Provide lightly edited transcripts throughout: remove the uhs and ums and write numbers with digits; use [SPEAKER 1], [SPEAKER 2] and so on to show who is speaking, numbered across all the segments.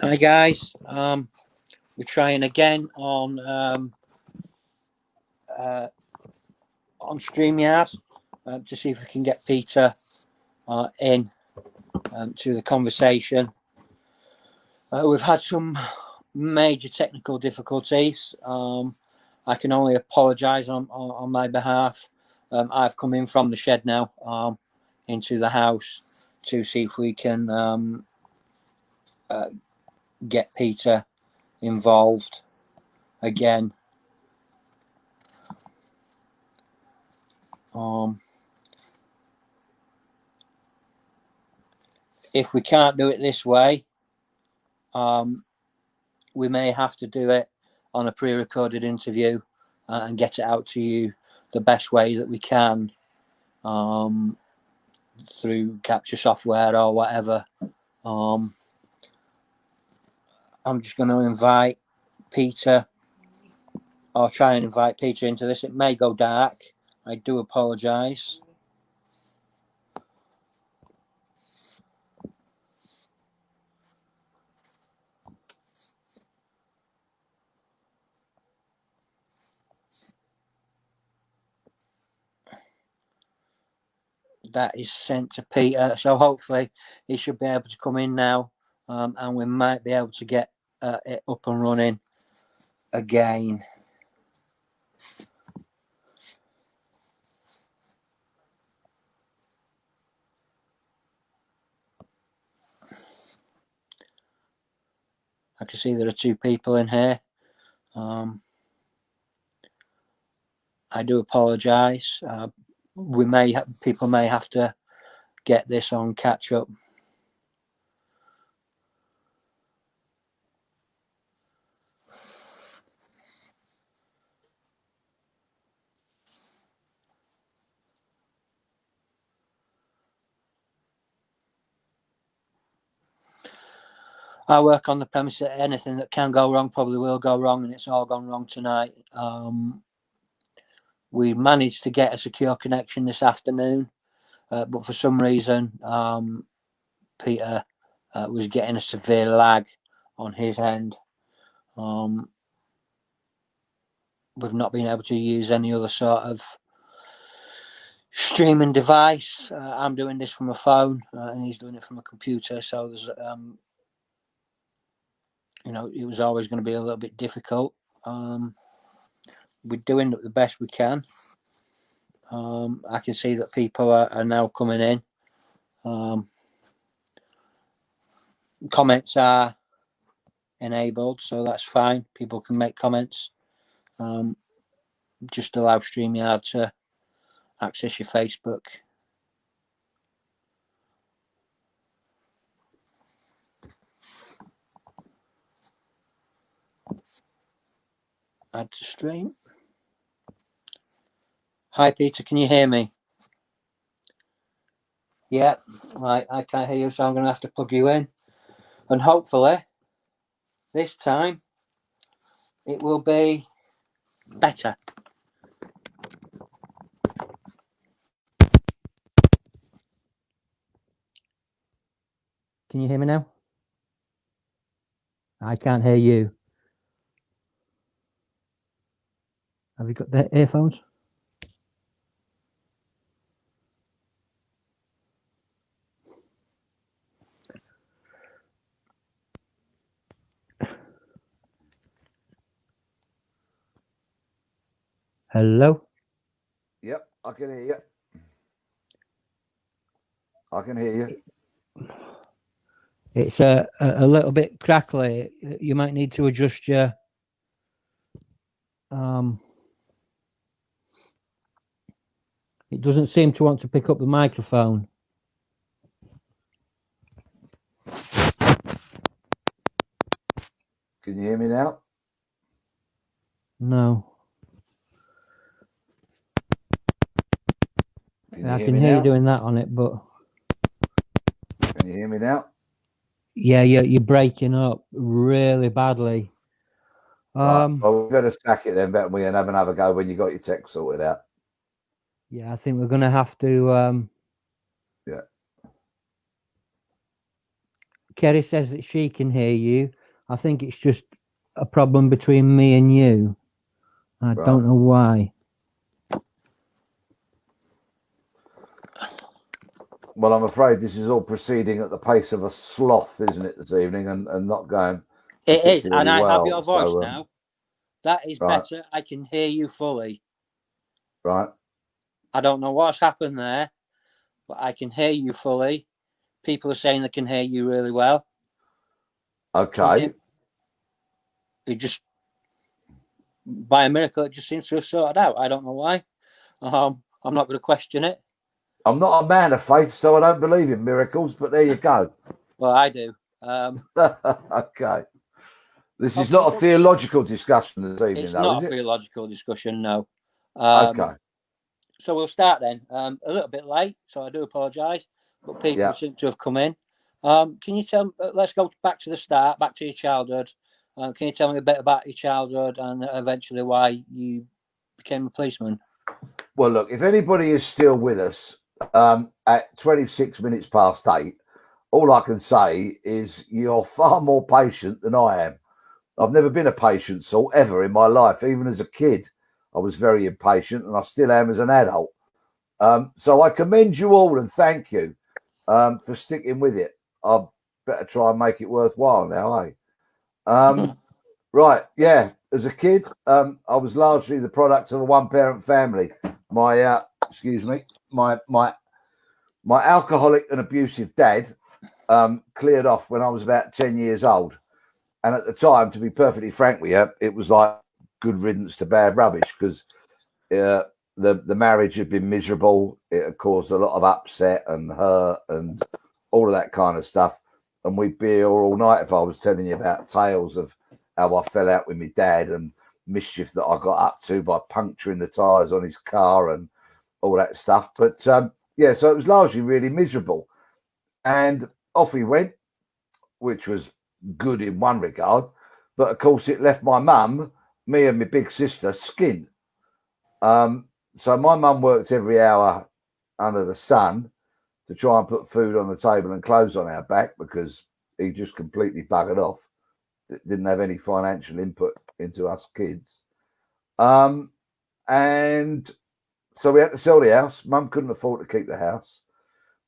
[SPEAKER 1] Hi guys, we're trying again on StreamYard to see if we can get Peter in to the conversation. We've had some major technical difficulties. I can only apologise on my behalf. I've come in from the shed now into the house to see if we can get Peter involved again. If we can't do it this way, we may have to do it on a pre-recorded interview and get it out to you the best way that we can through capture software or whatever. I'm just going to invite Peter, or try and invite Peter into this. It may go dark. I do apologise. That is sent to Peter, so hopefully he should be able to come in now, and we might be able to get it up and running again. I can see there are two people in here. I do apologise. People may have to get this on catch up. I work on the premise that anything that can go wrong probably will go wrong, and it's all gone wrong tonight. We managed to get a secure connection this afternoon, but for some reason, Peter was getting a severe lag on his end. We've not been able to use any other sort of streaming device. I'm doing this from a phone, and he's doing it from a computer. So there's, it was always going to be a little bit difficult. We're doing the best we can. I can see that people are now coming in. Comments are enabled, so that's fine. People can make comments. Just allow StreamYard to access your Facebook. Add to stream. Hi Peter, can you hear me? Yeah, right, I can't hear you, so I'm going to have to plug you in. And hopefully, this time, it will be better. Can you hear me now? I can't hear you. Have you got the earphones? Hello?
[SPEAKER 2] Yep, I can hear you. I can hear you.
[SPEAKER 1] It's a little bit crackly. You might need to adjust your it doesn't seem to want to pick up the microphone.
[SPEAKER 2] Can you hear me now?
[SPEAKER 1] No.
[SPEAKER 2] I
[SPEAKER 1] can hear you doing that on it, but
[SPEAKER 2] can you hear me now?
[SPEAKER 1] Yeah, you're breaking up really badly.
[SPEAKER 2] Right, well, we're going to stack it then, but we can have another go when you got your tech sorted out.
[SPEAKER 1] Yeah, I think we're going to have to. Kerry says that she can hear you. I think it's just a problem between me and you. I don't know why.
[SPEAKER 2] Well, I'm afraid this is all proceeding at the pace of a sloth, isn't it, this evening, and not going.
[SPEAKER 1] It is, and I have your
[SPEAKER 2] so,
[SPEAKER 1] voice now. That is better. I can hear you fully.
[SPEAKER 2] Right.
[SPEAKER 1] I don't know what's happened there, but I can hear you fully. People are saying they can hear you really well.
[SPEAKER 2] Okay.
[SPEAKER 1] It just, by a miracle, it just seems to have sorted out. I don't know why. I'm not going to question it.
[SPEAKER 2] I'm not a man of faith, so I don't believe in miracles, but there you go.
[SPEAKER 1] Well, I do.
[SPEAKER 2] Okay. This is not a theological discussion this evening,
[SPEAKER 1] it's
[SPEAKER 2] though,
[SPEAKER 1] not
[SPEAKER 2] is
[SPEAKER 1] a
[SPEAKER 2] it?
[SPEAKER 1] theological discussion, no.
[SPEAKER 2] Okay.
[SPEAKER 1] So we'll start then. A little bit late, so I do apologise, but people seem to have come in. Can you tell? Let's go back to the start, back to your childhood. Can you tell me a bit about your childhood and eventually why you became a policeman?
[SPEAKER 2] Well, look, if anybody is still with us at 26 minutes past 8, all I can say is you're far more patient than I am. I've never been a patient soul ever in my life. Even as a kid, I was very impatient, and I still am as an adult. So I commend you all and thank you for sticking with it. I better try and make it worthwhile now, eh? Right, yeah. As a kid, I was largely the product of a one-parent family. My my alcoholic and abusive dad cleared off when I was about 10 years old. And at the time, to be perfectly frank with you, it was like good riddance to bad rubbish, because the marriage had been miserable. It had caused a lot of upset and hurt and all of that kind of stuff. And we'd be here all night if I was telling you about tales of how I fell out with my dad and mischief that I got up to by puncturing the tyres on his car and all that stuff. But yeah, so it was largely really miserable. And off he went, which was good in one regard. But of course, it left my mum, me and my big sister, skint. So my mum worked every hour under the sun to try and put food on the table and clothes on our back, because he just completely buggered off. It didn't have any financial input into us kids. And so we had to sell the house. Mum couldn't afford to keep the house.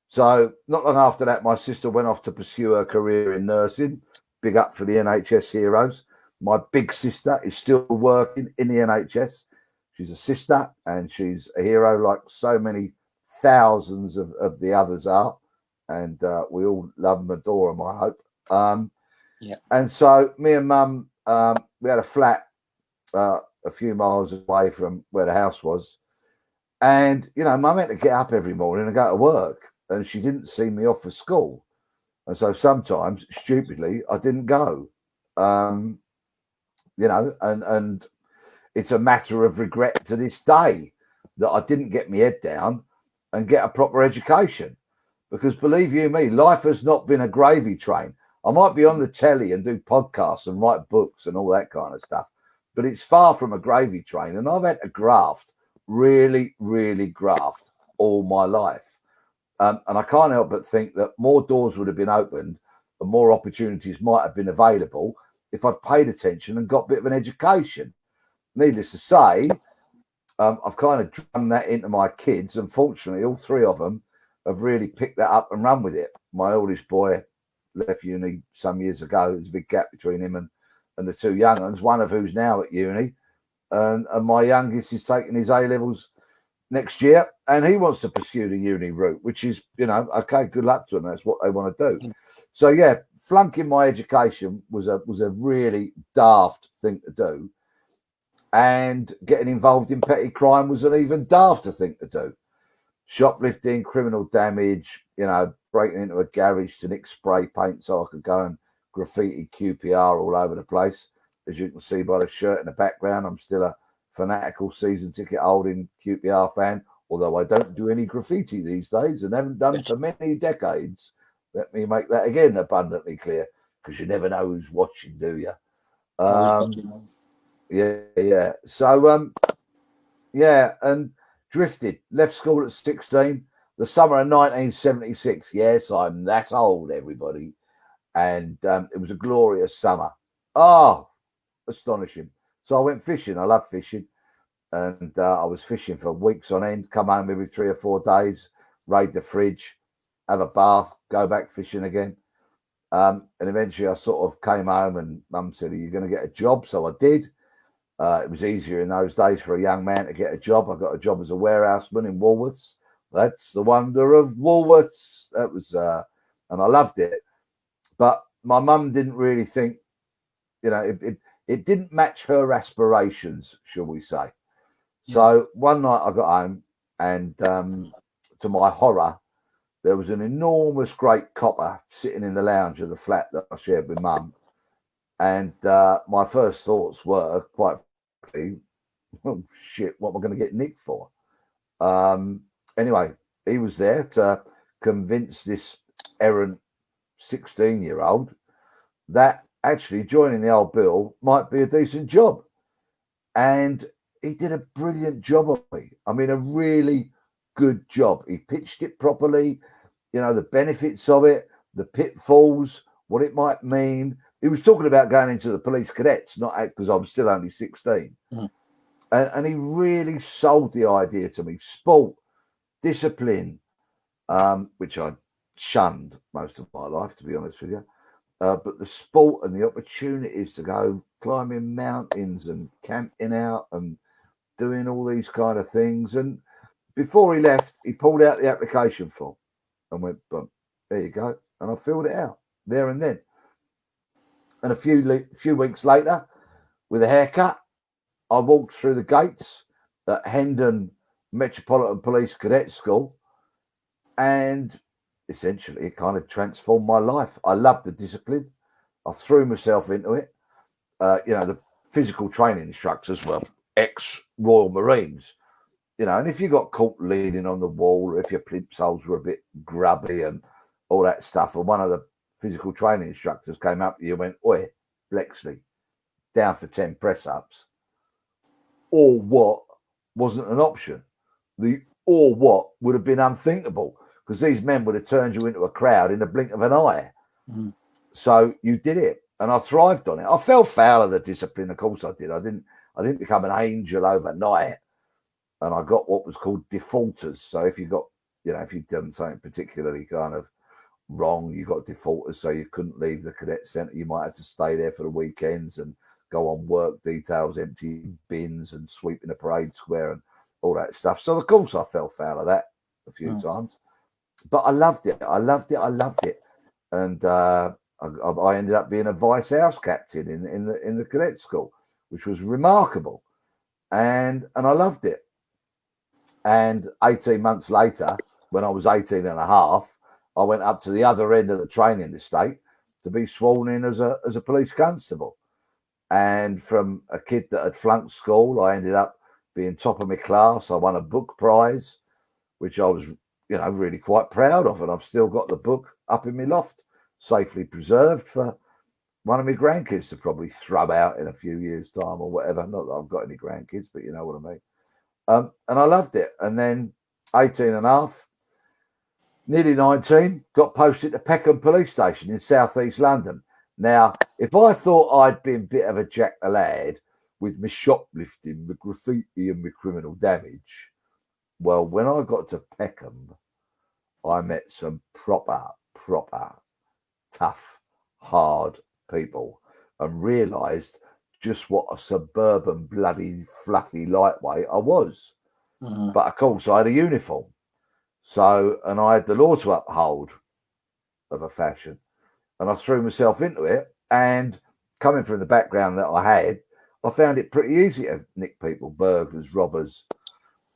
[SPEAKER 2] So not long after that, my sister went off to pursue her career in nursing. Big up for the NHS heroes. My big sister is still working in the NHS. She's a sister and she's a hero, like so many thousands of the others are. And we all love and adore them, I hope.
[SPEAKER 1] Yeah.
[SPEAKER 2] And so me and Mum, we had a flat a few miles away from where the house was. And, you know, Mum had to get up every morning and go to work. And she didn't see me off for school. And so sometimes, stupidly, I didn't go. You know, and it's a matter of regret to this day that I didn't get my head down and get a proper education. Because believe you me, life has not been a gravy train. I might be on the telly and do podcasts and write books and all that kind of stuff, but it's far from a gravy train. And I've had to graft, really, really graft all my life. And I can't help but think that more doors would have been opened and more opportunities might have been available if I'd paid attention and got a bit of an education. Needless to say, I've kind of drummed that into my kids. And fortunately, all three of them have really picked that up and run with it. My oldest boy left uni some years ago. There's a big gap between him and the two young ones, one of who's now at uni. And my youngest is taking his A-levels next year, and he wants to pursue the uni route, which is, you know, okay, good luck to them. That's what they want to do. So yeah, flunking my education was a really daft thing to do, and getting involved in petty crime was an even dafter thing to do. Shoplifting, criminal damage, you know, breaking into a garage to nick spray paint so I could go and graffiti QPR all over the place. As you can see by the shirt in the background, I'm still a fanatical season ticket holding QPR fan, although I don't do any graffiti these days and haven't done for many decades. Let me make that again abundantly clear, because you never know who's watching, do you? Yeah. So yeah, and drifted, left school at 16, the summer of 1976. Yes, I'm that old, everybody. and it was a glorious summer. Oh, astonishing. So I went fishing. I love fishing. And I was fishing for weeks on end, come home every 3 or 4 days, raid the fridge, have a bath, go back fishing again. And eventually I sort of came home and Mum said, are you going to get a job? So I did. It was easier in those days for a young man to get a job. I got a job as a warehouseman in Woolworths. That's the wonder of Woolworths. That was, and I loved it. But my mum didn't really think, it didn't match her aspirations, shall we say. Yeah. So one night I got home and to my horror, there was an enormous great copper sitting in the lounge of the flat that I shared with Mum. And my first thoughts were quite frankly, oh shit, what am I going to get nicked for? Anyway, he was there to convince this errant 16-year-old that actually joining the old bill might be a decent job. And he did a brilliant job on me. I mean, a really good job. He pitched it properly, the benefits of it, the pitfalls, what it might mean. He was talking about going into the police cadets, not because I was still only 16. Mm. And he really sold the idea to me. Sport, discipline, which I shunned most of my life, to be honest with you. But the sport and the opportunities to go climbing mountains and camping out and doing all these kind of things. And before he left, he pulled out the application form and went, boom, there you go. And I filled it out there and then. And a few weeks later, with a haircut, I walked through the gates at Hendon Metropolitan Police Cadet School, and essentially it kind of transformed my life. I loved the discipline. I threw myself into it. The physical training instructors were ex-Royal Marines, and if you got caught leaning on the wall or if your plimsolls were a bit grubby and all that stuff, and one of the physical training instructors came up to you and went, oi, Bleksley, down for 10 press-ups. Or what wasn't an option. The or what would have been unthinkable because these men would have turned you into a crowd in the blink of an eye. Mm. So you did it, and I thrived on it. I fell foul of the discipline, of course I did. I didn't become an angel overnight, and I got what was called defaulters. So if you got, if you'd done something particularly kind of wrong, you got defaulters, so you couldn't leave the cadet centre. You might have to stay there for the weekends and go on work details, emptying bins and sweeping the parade square and all that stuff. So of course I fell foul of that a few times, but I loved it. And I ended up being a vice house captain in the cadet school, which was remarkable, and I loved it. And 18 months later, when I was 18 and a half, I went up to the other end of the training estate to be sworn in as a police constable. And from a kid that had flunked school, I ended up being top of my class. I won a book prize, which I was, really quite proud of. And I've still got the book up in my loft, safely preserved for one of my grandkids to probably throw out in a few years' time or whatever. Not that I've got any grandkids, but you know what I mean. And I loved it. And then 18 and a half, nearly 19, got posted to Peckham Police Station in southeast London. Now, if I thought I'd been a bit of a jack the lad with my shoplifting, my graffiti and my criminal damage, well, when I got to Peckham, I met some proper, tough, hard people and realised just what a suburban, bloody, fluffy lightweight I was. Mm-hmm. But of course, I had a uniform. So, and I had the law to uphold of a fashion. And I threw myself into it. And coming from the background that I had, I found it pretty easy to nick people, burglars, robbers,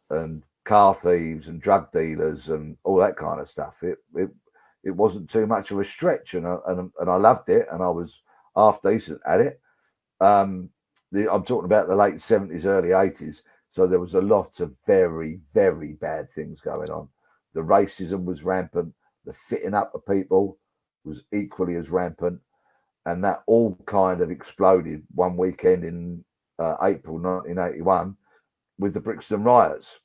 [SPEAKER 2] and car thieves and drug dealers and all that kind of stuff. It wasn't too much of a stretch, and I loved it, and I was half decent at it. I'm talking about the late 70s, early 80s. So there was a lot of very, very bad things going on. The racism was rampant. The fitting up of people was equally as rampant. And that all kind of exploded one weekend in April 1981 with the Brixton riots.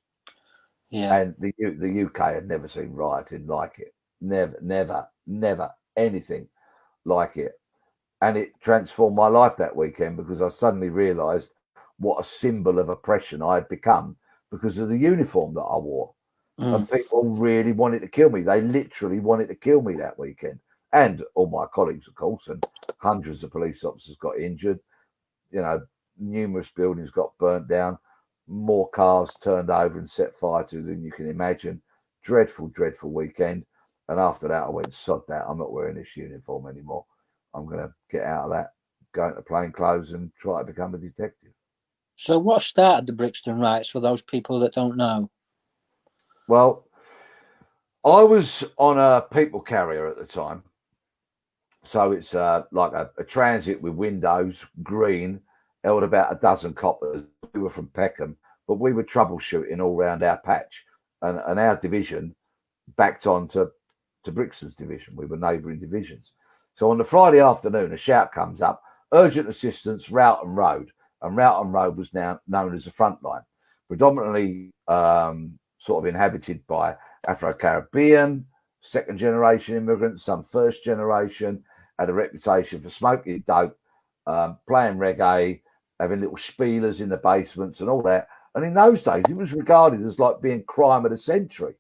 [SPEAKER 2] Yeah. And the UK had never seen rioting like it. Never anything like it. And it transformed my life that weekend because I suddenly realised what a symbol of oppression I had become because of the uniform that I wore. And people really wanted to kill me. They literally wanted to kill me that weekend. And all my colleagues, of course, and hundreds of police officers got injured. You know, numerous buildings got burnt down, more cars turned over and set fire to than you can imagine. Dreadful, dreadful weekend. And after that, I went, sod that. I'm not wearing this uniform anymore. I'm going to get out of that, go into plain clothes and try to become a detective.
[SPEAKER 1] So what started the Brixton riots for those people that don't know?
[SPEAKER 2] Well, I was on a people carrier at the time. So it's like a transit with windows, green, held about a dozen coppers. We were from Peckham, but we were troubleshooting all around our patch. And our division backed on to Brixton's division. We were neighbouring divisions. So on the Friday afternoon, a shout comes up, urgent assistance, Roughton Road. And Roughton Road was now known as the front line, predominantly sort of inhabited by Afro-Caribbean, second generation immigrants, some first generation, had a reputation for smoking dope, playing reggae, having little spielers in the basements and all that. And in those days, it was regarded as like being crime of the century.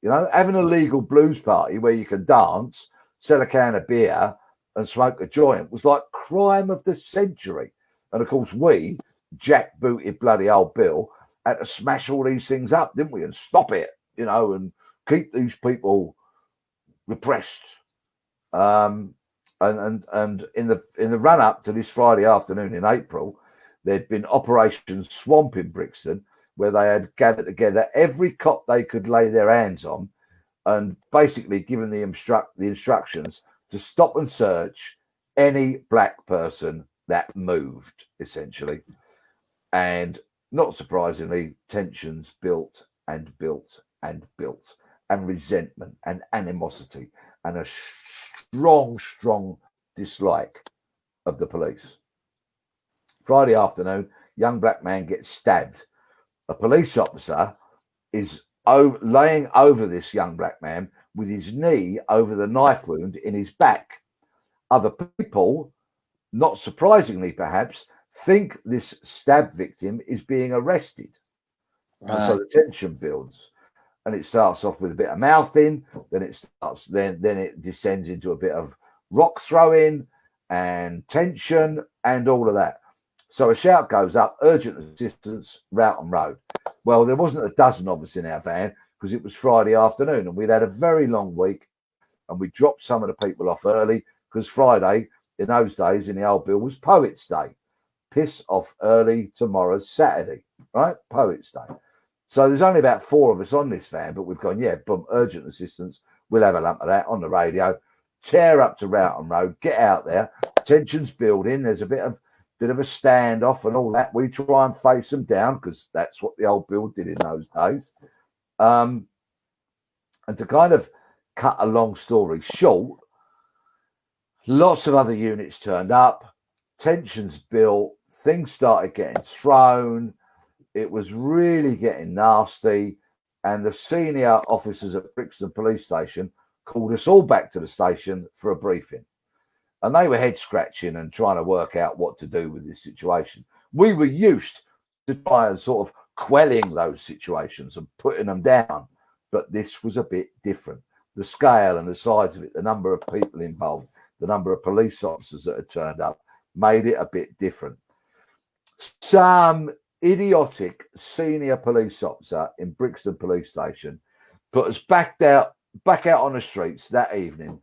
[SPEAKER 2] You know, having a legal blues party where you can dance, sell a can of beer and smoke a joint was like crime of the century. And of course, we, jackbooted bloody old Bill, had to smash all these things up, didn't we? And stop it, you know, and keep these people repressed. And in the run up to this Friday afternoon in April, there'd been Operation Swamp in Brixton, where they had gathered together every cop they could lay their hands on, and basically given the instructions to stop and search any black person that moved, essentially. And not surprisingly, tensions built and built and built, and resentment and animosity and a strong dislike of the police. Friday afternoon, young black man gets stabbed. A police officer is laying over this young black man with his knee over the knife wound in his back. Other people, not surprisingly perhaps, think this stab victim is being arrested. Right. And so the tension builds. And it starts off with a bit of mouthing, then it descends into a bit of rock throwing and tension and all of that. So a shout goes up, urgent assistance, Roughton Road. Well, there wasn't a dozen of us in our van because it was Friday afternoon and we'd had a very long week and we dropped some of the people off early because Friday, in those days, in the old bill, was Poets' Day. Piss off early, tomorrow's Saturday, right? Poets' Day. So there's only about 4 of us on this van, but we've gone, yeah, boom, urgent assistance. We'll have a lump of that on the radio. Tear up to Roughton Road, get out there. Tension's building. There's a bit of a standoff and all that. We try and face them down because that's what the old bill did in those days. And to kind of cut a long story short, lots of other units turned up. Tensions built. Things started getting thrown. It was really getting nasty, and the senior officers at Brixton Police Station called us all back to the station for a briefing. And they were head scratching and trying to work out what to do with this situation. We were used to try and sort of quelling those situations and putting them down, but this was a bit different. The scale and the size of it, the number of people involved, the number of police officers that had turned up made it a bit different. Some idiotic senior police officer in Brixton Police Station put us back out on the streets that evening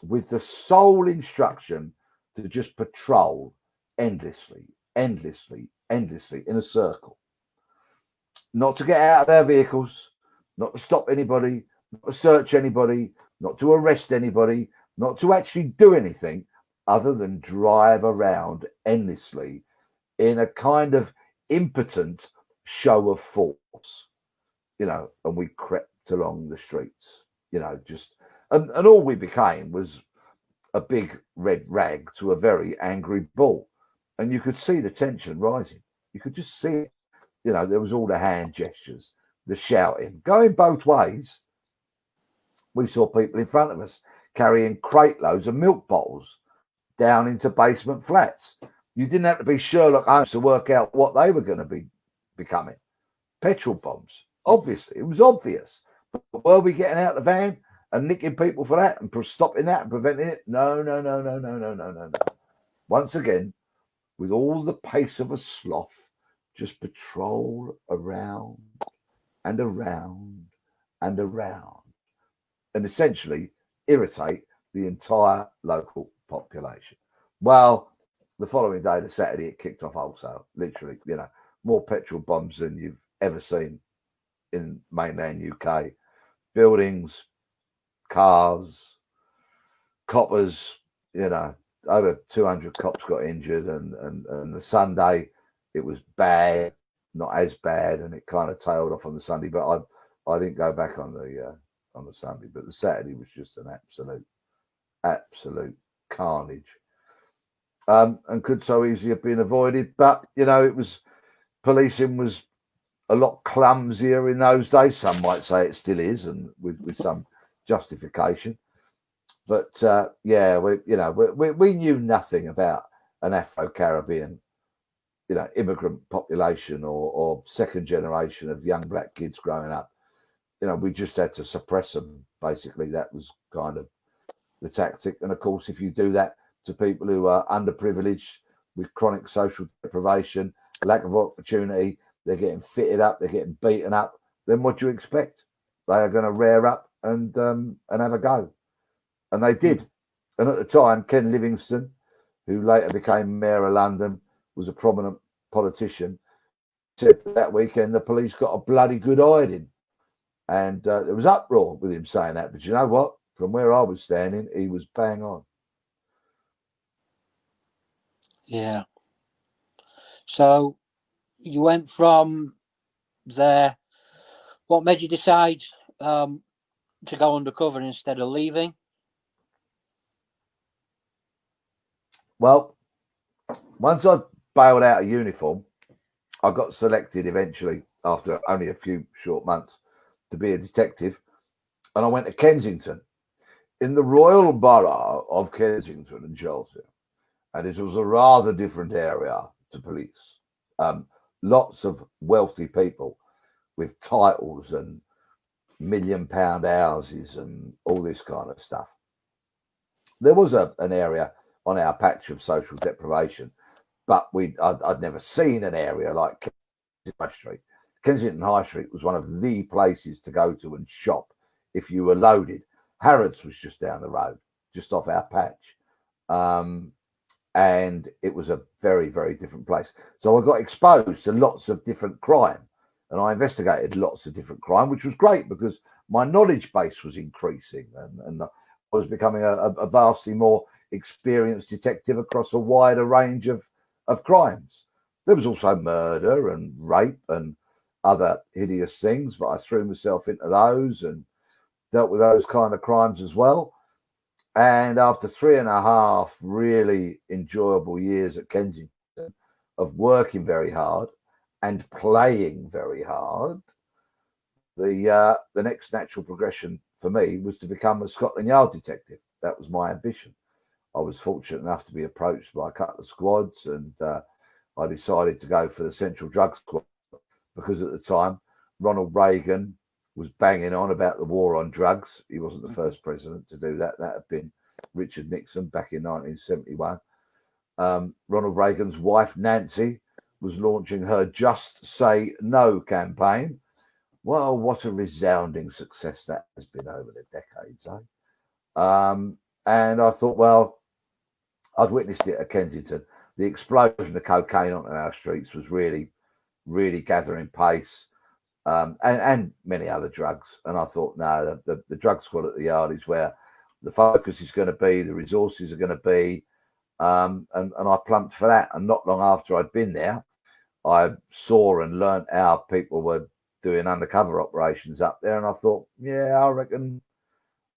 [SPEAKER 2] with the sole instruction to just patrol endlessly in a circle. Not to get out of our vehicles, not to stop anybody, not to search anybody, not to arrest anybody, not to actually do anything other than drive around endlessly in a kind of impotent show of force, you know, and we crept along the streets, you know, just and all we became was a big red rag to a very angry bull. And you could see the tension rising. You could just see it. You know, there was all the hand gestures, the shouting, going both ways. We saw people in front of us carrying crate loads of milk bottles down into basement flats. You didn't have to be Sherlock Holmes to work out what they were going to be becoming. Petrol bombs. Obviously, it was obvious. But were we getting out the van and nicking people for that and stopping that and preventing it? No. Once again, with all the pace of a sloth, just patrol around and around and around and essentially irritate the entire local population. Well, the following day, the Saturday, it kicked off wholesale. Literally, more petrol bombs than you've ever seen in mainland UK. Buildings, cars, coppers, over 200 cops got injured, and the Sunday it was bad, not as bad, and it kind of tailed off on the Sunday. But I didn't go back on the Sunday, but the Saturday was just an absolute carnage, and could so easily have been avoided. But it was policing was a lot clumsier in those days. Some might say it still is, and with some justification. But we knew nothing about an Afro-Caribbean, immigrant population or second generation of young black kids growing up. We just had to suppress them. Basically, that was kind of the tactic. And of course, if you do that to people who are underprivileged with chronic social deprivation, lack of opportunity, they're getting fitted up, they're getting beaten up, then what do you expect? They are going to rear up and have a go. And they did. And at the time, Ken Livingstone, who later became Mayor of London, was a prominent politician, said that weekend the police got a bloody good hiding. And there was uproar with him saying that. But you know what? From where I was standing, he was bang on.
[SPEAKER 1] Yeah. So you went from there. What made you decide to go undercover instead of leaving?
[SPEAKER 2] Well, once I bailed out of uniform, I got selected eventually after only a few short months to be a detective. And I went to Kensington in the Royal Borough of Kensington and Chelsea. And it was a rather different area to police. Lots of wealthy people with titles and £1 million houses and all this kind of stuff. There was an area on our patch of social deprivation, but I'd never seen an area like Kensington High Street. Kensington High Street was one of the places to go to and shop if you were loaded. Harrods was just down the road, just off our patch. And it was a very, very different place. So I got exposed to lots of different crime, and I investigated lots of different crime, which was great because my knowledge base was increasing, and I was becoming a vastly more experienced detective across a wider range of crimes. There was also murder and rape and other hideous things, but I threw myself into those and dealt with those kind of crimes as well. And after 3.5 really enjoyable years at Kensington of working very hard and playing very hard, the next natural progression for me was to become a Scotland Yard detective. That was my ambition. I was fortunate enough to be approached by a couple of squads, and I decided to go for the Central Drug Squad because at the time Ronald Reagan was banging on about the war on drugs. He wasn't the first president to do that. That had been Richard Nixon back in 1971. Ronald Reagan's wife, Nancy, was launching her Just Say No campaign. Well, what a resounding success that has been over the decades, eh? And I thought, well, I'd witnessed it at Kensington. The explosion of cocaine on our streets was really, really gathering pace. And many other drugs. And I thought, no, the drug squad at the Yard is where the focus is going to be, the resources are going to be. And I plumped for that. And not long after I'd been there, I saw and learnt how people were doing undercover operations up there. And I thought, yeah, I reckon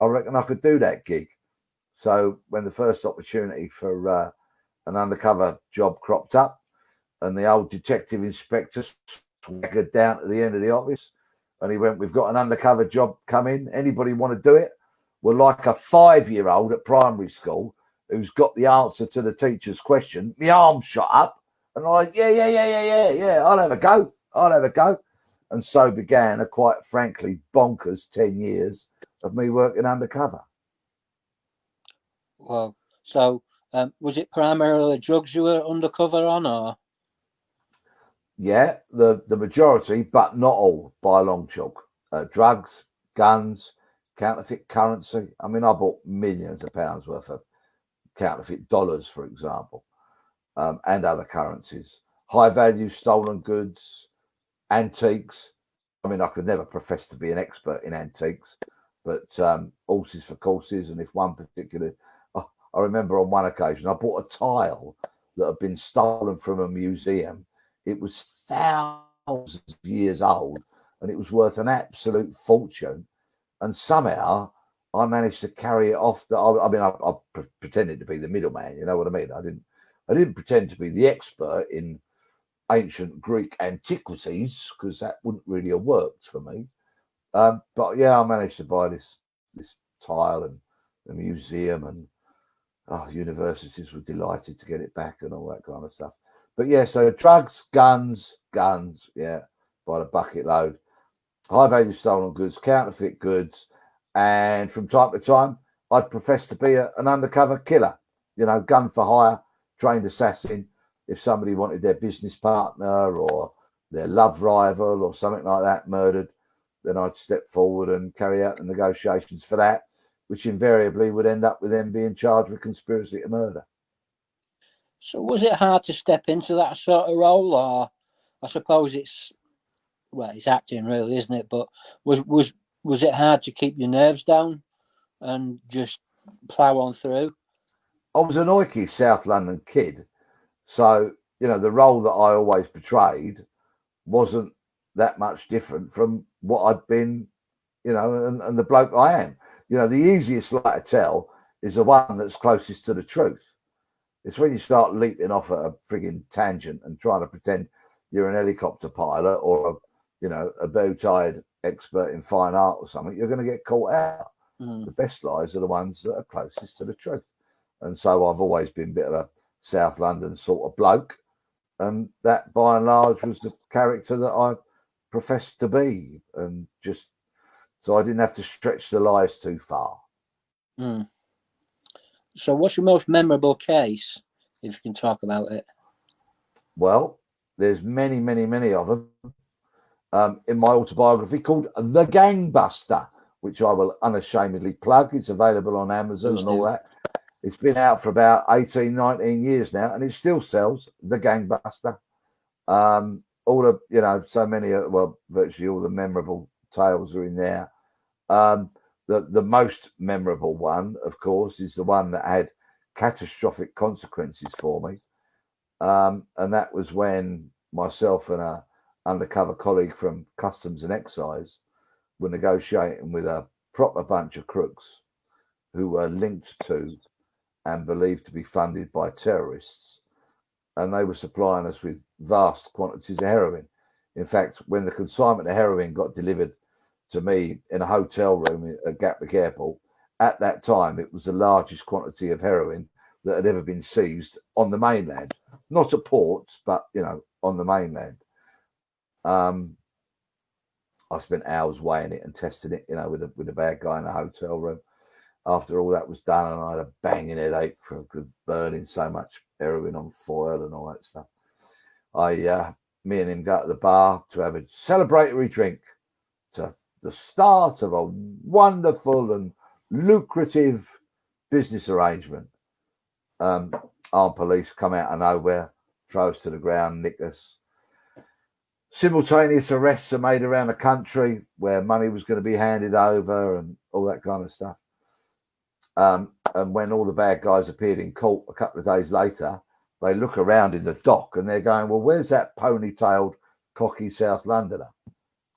[SPEAKER 2] I could do that gig. So when the first opportunity for an undercover job cropped up, and the old detective inspector swaggered down to the end of the office, and he went, "We've got an undercover job coming. Anybody want to do it?" Well, like a 5-year-old at primary school, who's got the answer to the teacher's question, the arm shot up, and I'm like, yeah, I'll have a go. And so began a quite frankly bonkers 10 years of me working undercover.
[SPEAKER 1] Well, so was it primarily drugs you were undercover on, or?
[SPEAKER 2] Yeah, the majority, but not all, by a long chalk. Drugs, guns, counterfeit currency. I mean, I bought millions of pounds worth of counterfeit dollars, for example, and other currencies. High value stolen goods, antiques. I mean, I could never profess to be an expert in antiques, but horses for courses. And if one particular, I remember on one occasion, I bought a tile that had been stolen from a museum. It was thousands of years old, and it was worth an absolute fortune. And somehow I managed to carry it off. I pretended to be the middleman. You know what I mean? I didn't pretend to be the expert in ancient Greek antiquities, because that wouldn't really have worked for me. But yeah, I managed to buy this tile, and the museum and universities were delighted to get it back and all that kind of stuff. But yeah, so drugs, guns, yeah, by the bucket load. High value stolen goods, counterfeit goods, and from time to time, I'd profess to be an undercover killer, you know, gun for hire, trained assassin. If somebody wanted their business partner or their love rival or something like that murdered, then I'd step forward and carry out the negotiations for that, which invariably would end up with them being charged with conspiracy to murder.
[SPEAKER 1] So was it hard to step into that sort of role, or I suppose it's acting really, isn't it? But was it hard to keep your nerves down and just plough on through?
[SPEAKER 2] I was an oiky South London kid, so you know the role that I always portrayed wasn't that much different from what I'd been, you know, and the bloke I am. You know, the easiest lie to tell is the one that's closest to the truth. It's when you start leaping off at a frigging tangent and trying to pretend you're an helicopter pilot or a bow-tied expert in fine art or something, you're going to get caught out. The best lies are the ones that are closest to the truth. And so I've always been a bit of a South London sort of bloke. And that, by and large, was the character that I professed to be. And just so I didn't have to stretch the lies too far.
[SPEAKER 1] So what's your most memorable case, if you can talk about it?
[SPEAKER 2] Well, there's many, many, many of them. In my autobiography called The Gangbuster, which I will unashamedly plug. It's available on Amazon and all that. It's been out for about 18, 19 years now, and it still sells. The Gangbuster. All the, so many, virtually all the memorable tales are in there. The most memorable one, of course, is the one that had catastrophic consequences for me. And that was when myself and a undercover colleague from Customs and Excise were negotiating with a proper bunch of crooks who were linked to and believed to be funded by terrorists. And they were supplying us with vast quantities of heroin. In fact, when the consignment of heroin got delivered to me in a hotel room at Gatwick Airport, at that time, it was the largest quantity of heroin that had ever been seized on the mainland. Not at ports, but, on the mainland. I spent hours weighing it and testing it, with a bad guy in a hotel room. After all that was done, and I had a banging headache from burning so much heroin on foil and all that stuff, me and him go to the bar to have a celebratory drink to the start of a wonderful and lucrative business arrangement. Armed police come out of nowhere, throw us to the ground, nick us. Simultaneous arrests are made around the country where money was going to be handed over and all that kind of stuff. And when all the bad guys appeared in court a couple of days later, they look around in the dock and they're going, well, where's that ponytailed, cocky South Londoner?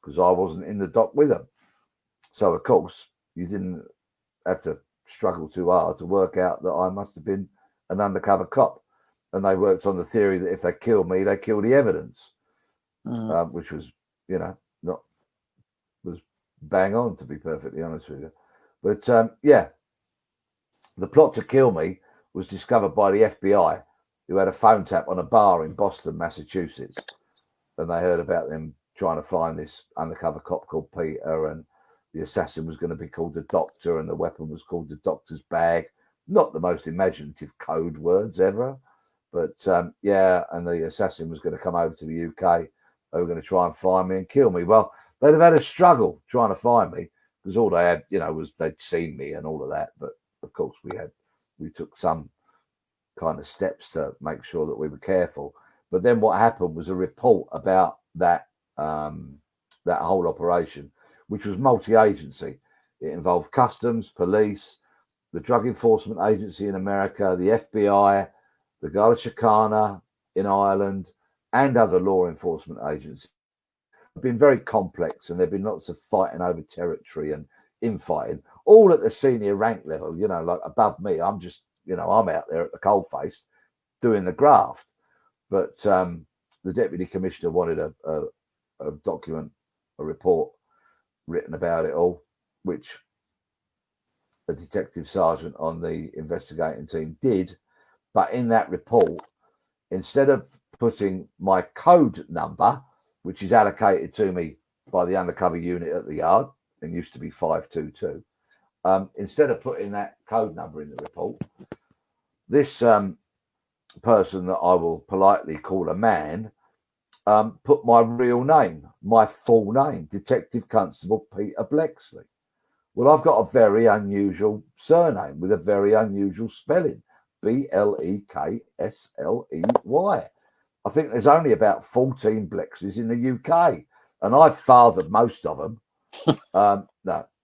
[SPEAKER 2] Because I wasn't in the dock with them. So, of course, you didn't have to struggle too hard to work out that I must have been an undercover cop. And they worked on the theory that if they killed me, they killed the evidence, which was, was bang on, to be perfectly honest with you. But, the plot to kill me was discovered by the FBI, who had a phone tap on a bar in Boston, Massachusetts. And they heard about them trying to find this undercover cop called Peter, and the assassin was going to be called the Doctor, and the weapon was called the Doctor's bag. Not the most imaginative code words ever, but yeah, and the assassin was going to come over to the UK. They were going to try and find me and kill me. Well, they'd have had a struggle trying to find me, because all they had, was they'd seen me and all of that. But of course, we took some kind of steps to make sure that we were careful. But then what happened was a report about that that whole operation, which was multi-agency. It involved customs, police, the Drug Enforcement Agency in America, the FBI, the Garda Síochána in Ireland, and other law enforcement agencies. It's been very complex, and there've been lots of fighting over territory and infighting, all at the senior rank level. Like above me, I'm just, I'm out there at the coalface doing the graft. But the deputy commissioner wanted a document, a report written about it all, which a detective sergeant on the investigating team did. But in that report, instead of putting my code number, which is allocated to me by the undercover unit at the yard, and used to be 522, instead of putting that code number in the report, this person that I will politely call a man put my real name, my full name, Detective Constable Peter Bleksley. Well, I've got a very unusual surname with a very unusual spelling, Blekley. I think there's only about 14 Bleksleys in the UK, and I've fathered most of them. No,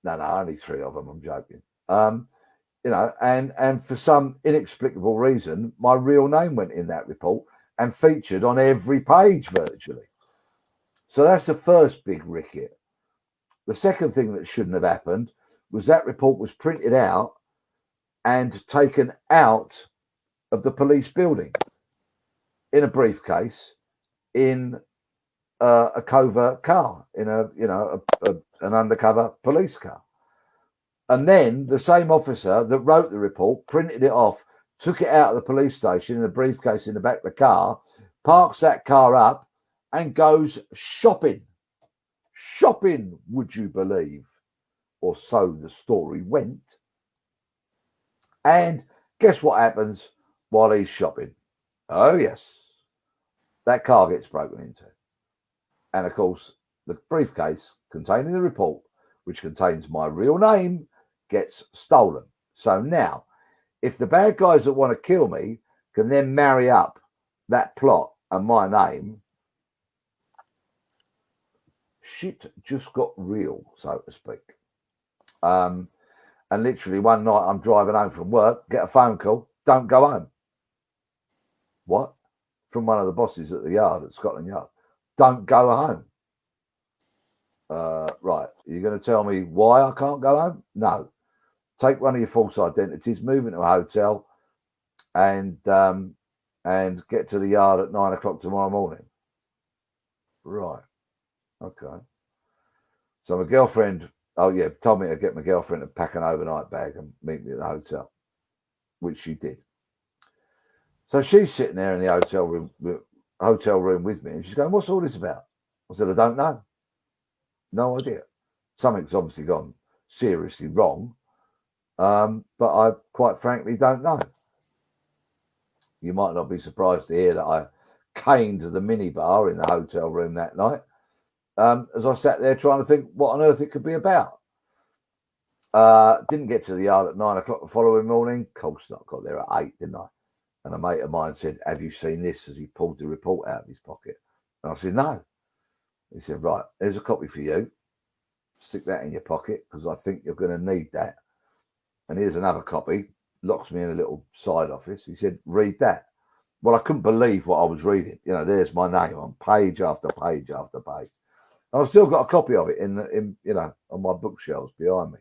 [SPEAKER 2] only 3 of them. I'm joking. And for some inexplicable reason, my real name went in that report and featured on every page virtually. So that's the first big ricket. The second thing that shouldn't have happened was that report was printed out and taken out of the police building in a briefcase in a covert car, in an undercover police car. And then the same officer that wrote the report printed it off, took it out of the police station in a briefcase in the back of the car, parks that car up, and goes shopping. Shopping, would you believe? Or so the story went. And guess what happens while he's shopping? Oh, yes. That car gets broken into. And of course, the briefcase containing the report, which contains my real name, gets stolen. So now, if the bad guys that want to kill me can then marry up that plot and my name, shit just got real, so to speak. And literally one night I'm driving home from work, get a phone call, don't go home. What? From one of the bosses at the yard, at Scotland Yard. Don't go home. Right, you're going to tell me why I can't go home? No. Take one of your false identities, move into a hotel, and get to the yard at 9 o'clock tomorrow morning. Right. Okay. So my girlfriend, told me to get my girlfriend to pack an overnight bag and meet me at the hotel, which she did. So she's sitting there in the hotel room with me, and she's going, "What's all this about?" I said, "I don't know. No idea. Something's obviously gone seriously wrong, but I quite frankly don't know." You might not be surprised to hear that I caned the minibar in the hotel room that night, as I sat there trying to think what on earth it could be about. Didn't get to the yard at 9 o'clock the following morning. Of course not. Got there at 8, didn't I? And a mate of mine said, "Have you seen this?" as he pulled the report out of his pocket. And I said, "No." He said, "Right, here's a copy for you. Stick that in your pocket because I think you're going to need that. And here's another copy." Locks me in a little side office. He said, "Read that." Well, I couldn't believe what I was reading. There's my name on page after page after page. And I've still got a copy of it in on my bookshelves behind me.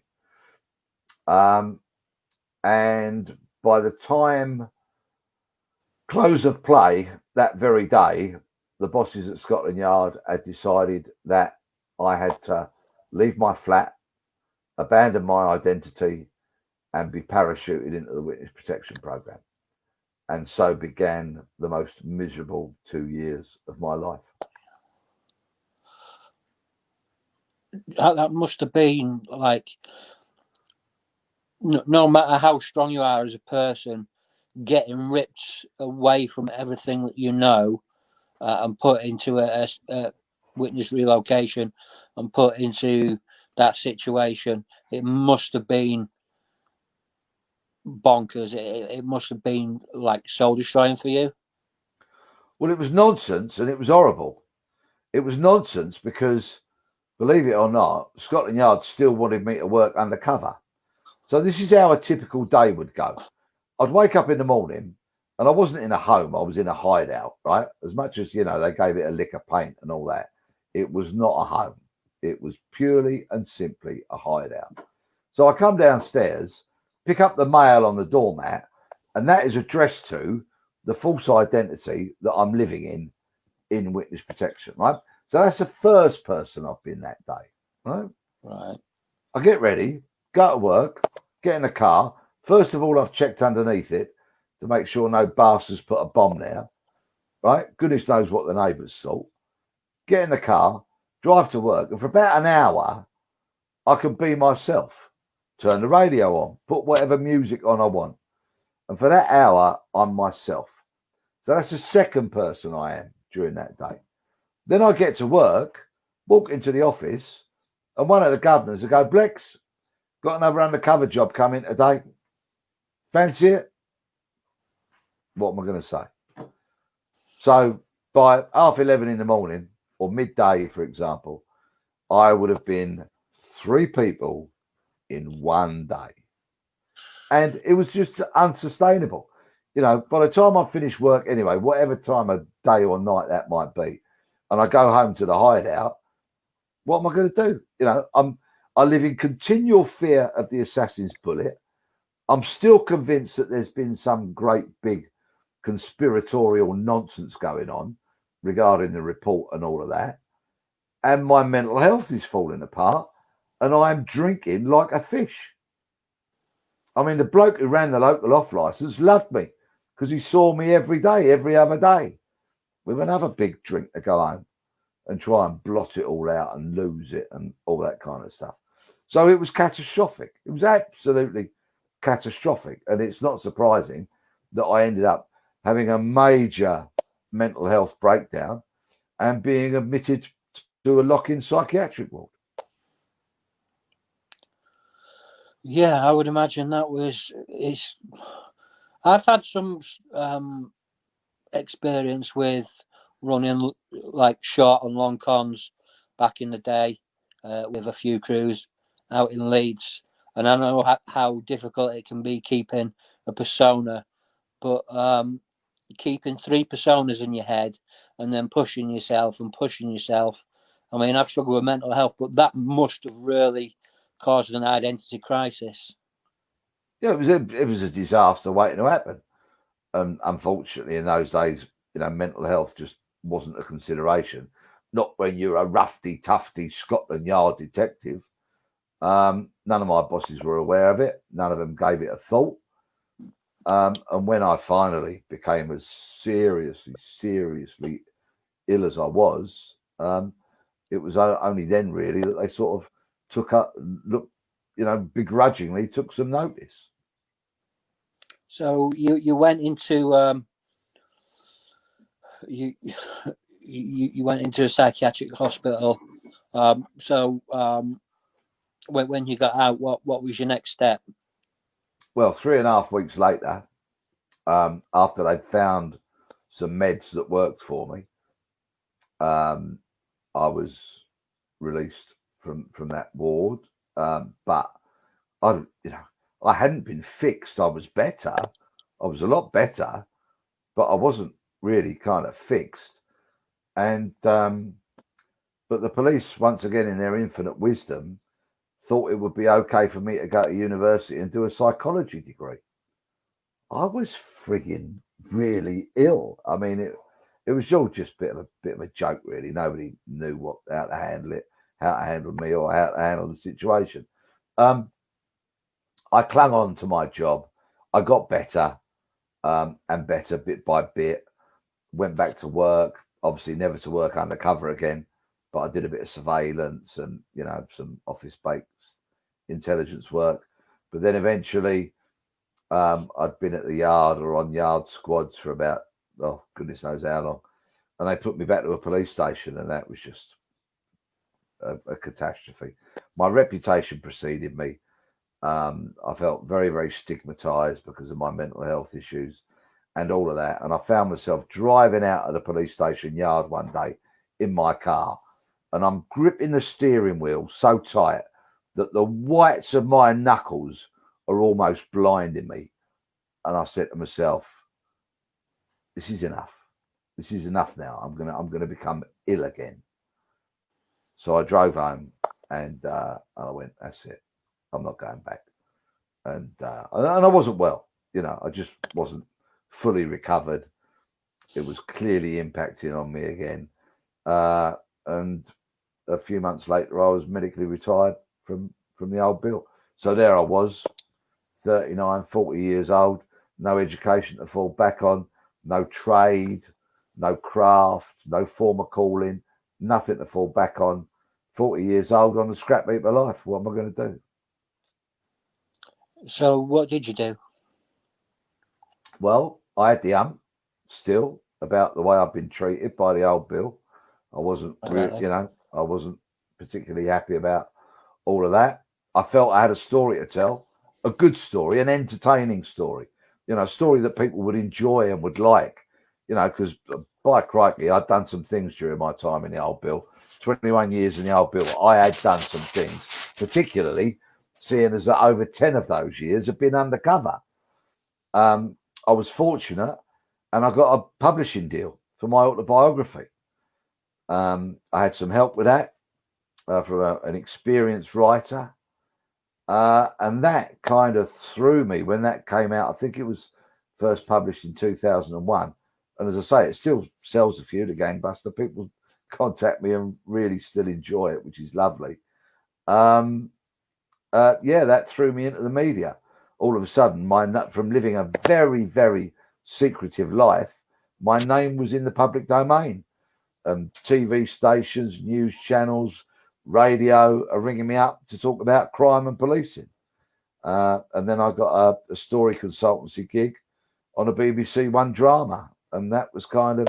[SPEAKER 2] And by the time close of play that very day, the bosses at Scotland Yard had decided that I had to leave my flat, abandon my identity, and be parachuted into the witness protection program. And so began the most miserable 2 years of my life.
[SPEAKER 1] That must have been like, no matter how strong you are as a person, getting ripped away from everything that you know, and put into a witness relocation and put into that situation. It must have been bonkers. It must have been like soul destroying for you.
[SPEAKER 2] Well, it was nonsense and it was horrible. It was nonsense because, believe it or not, Scotland Yard still wanted me to work undercover. So this is how a typical day would go. I'd wake up in the morning and I wasn't in a home, I was in a hideout, right? As much as, you know, they gave it a lick of paint and all that, it was not a home. It was purely and simply a hideout. So I come downstairs, pick up the mail on the doormat, and that is addressed to the false identity that I'm living in witness protection, right? So that's the first person I've been that day, right?
[SPEAKER 1] Right.
[SPEAKER 2] I get ready, go to work, get in the car. First of all, I've checked underneath it to make sure no bastards put a bomb there, right? Goodness knows what the neighbours thought. Get in the car, drive to work, and for about an hour, I can be myself. Turn the radio on, put whatever music on I want. And for that hour, I'm myself. So that's the second person I am during that day. Then I get to work, walk into the office, and one of the governors will go, Blex, got another undercover job coming today. Fancy it? What am I going to say? So by 11:30 in the morning or midday, for example, I would have been 3 people in one day. And it was just unsustainable. You know, by the time I finish work anyway, whatever time of day or night that might be, and I go home to the hideout, what am I going to do? You know, I live in continual fear of the assassin's bullet. I'm still convinced that there's been some great big conspiratorial nonsense going on regarding the report and all of that. And my mental health is falling apart and I'm drinking like a fish. I mean, the bloke who ran the local off licence loved me because he saw me every day, every other day, with another big drink to go home and try and blot it all out and lose it and all that kind of stuff. So it was catastrophic. It was absolutely catastrophic. And it's not surprising that I ended up having a major mental health breakdown and being admitted to a lock-in psychiatric ward.
[SPEAKER 1] Yeah, I would imagine I've had some experience with running like short and long cons back in the day, with a few crews out in Leeds, and I know how difficult it can be keeping a persona, but keeping 3 personas in your head and then pushing yourself and pushing yourself. I mean, I've struggled with mental health, but that must have really caused an identity crisis.
[SPEAKER 2] Yeah, it was a disaster waiting to happen. Unfortunately, in those days, you know, mental health just wasn't a consideration. Not when you're a roughy, tufty Scotland Yard detective. None of my bosses were aware of it. None of them gave it a thought. And when I finally became as seriously ill as I was, it was only then really that they sort of begrudgingly took some notice.
[SPEAKER 1] So you went into you you went into a psychiatric hospital. When you got out, what was your next step?
[SPEAKER 2] Well, 3.5 weeks later, after they found some meds that worked for me, I was released from that ward. But I hadn't been fixed. I was better. I was a lot better, but I wasn't really kind of fixed. And but the police, once again, in their infinite wisdom, thought it would be okay for me to go to university and do a psychology degree. I was frigging really ill. I mean, it was all just a bit of a joke, really. Nobody knew how to handle it, how to handle me, or how to handle the situation. I clung on to my job. I got better. and better bit by bit. Went back to work, obviously never to work undercover again, but I did a bit of surveillance and, you know, some office-based intelligence work. But then eventually I'd been at the yard or on yard squads for about, oh, goodness knows how long. And they put me back to a police station, and that was just a catastrophe. My reputation preceded me. I felt very, very stigmatized because of my mental health issues and all of that. And I found myself driving out of the police station yard one day in my car, and I'm gripping the steering wheel so tight that the whites of my knuckles are almost blinding me. And I said to myself, this is enough. This is enough now. I'm gonna become ill again. So I drove home, and I went, that's it. I'm not going back. And I wasn't well. You know, I just wasn't fully recovered. It was clearly impacting on me again. And a few months later, I was medically retired from the old bill. So there I was, 39, 40 years old, no education to fall back on, no trade, no craft, no form of calling, nothing to fall back on. 40 years old on the scrap heap of life. What am I going to do?
[SPEAKER 1] So what did you do?
[SPEAKER 2] Well, I had the still about the way I've been treated by the old bill. I wasn't,
[SPEAKER 1] Really?
[SPEAKER 2] you know, I wasn't particularly happy about all of that. I felt I had a story to tell, a good story, an entertaining story, you know, a story that people would enjoy and would like, you know, because by crikey, I'd done some things during my time in the old bill. 21 years in the old bill, I had done some things, particularly seeing as that over 10 of those years have been undercover. I was fortunate, and I got a publishing deal for my autobiography. I had some help with that from an experienced writer. And that kind of threw me when that came out. I think it was first published in 2001. And as I say, it still sells a few, the Gangbuster. People contact me and really still enjoy it, which is lovely. Yeah, that threw me into the media. All of a sudden, from living a very, very secretive life, my name was in the public domain. TV stations, news channels, radio are ringing me up to talk about crime and policing. And then I got a story consultancy gig on a BBC One drama. And that was kind of,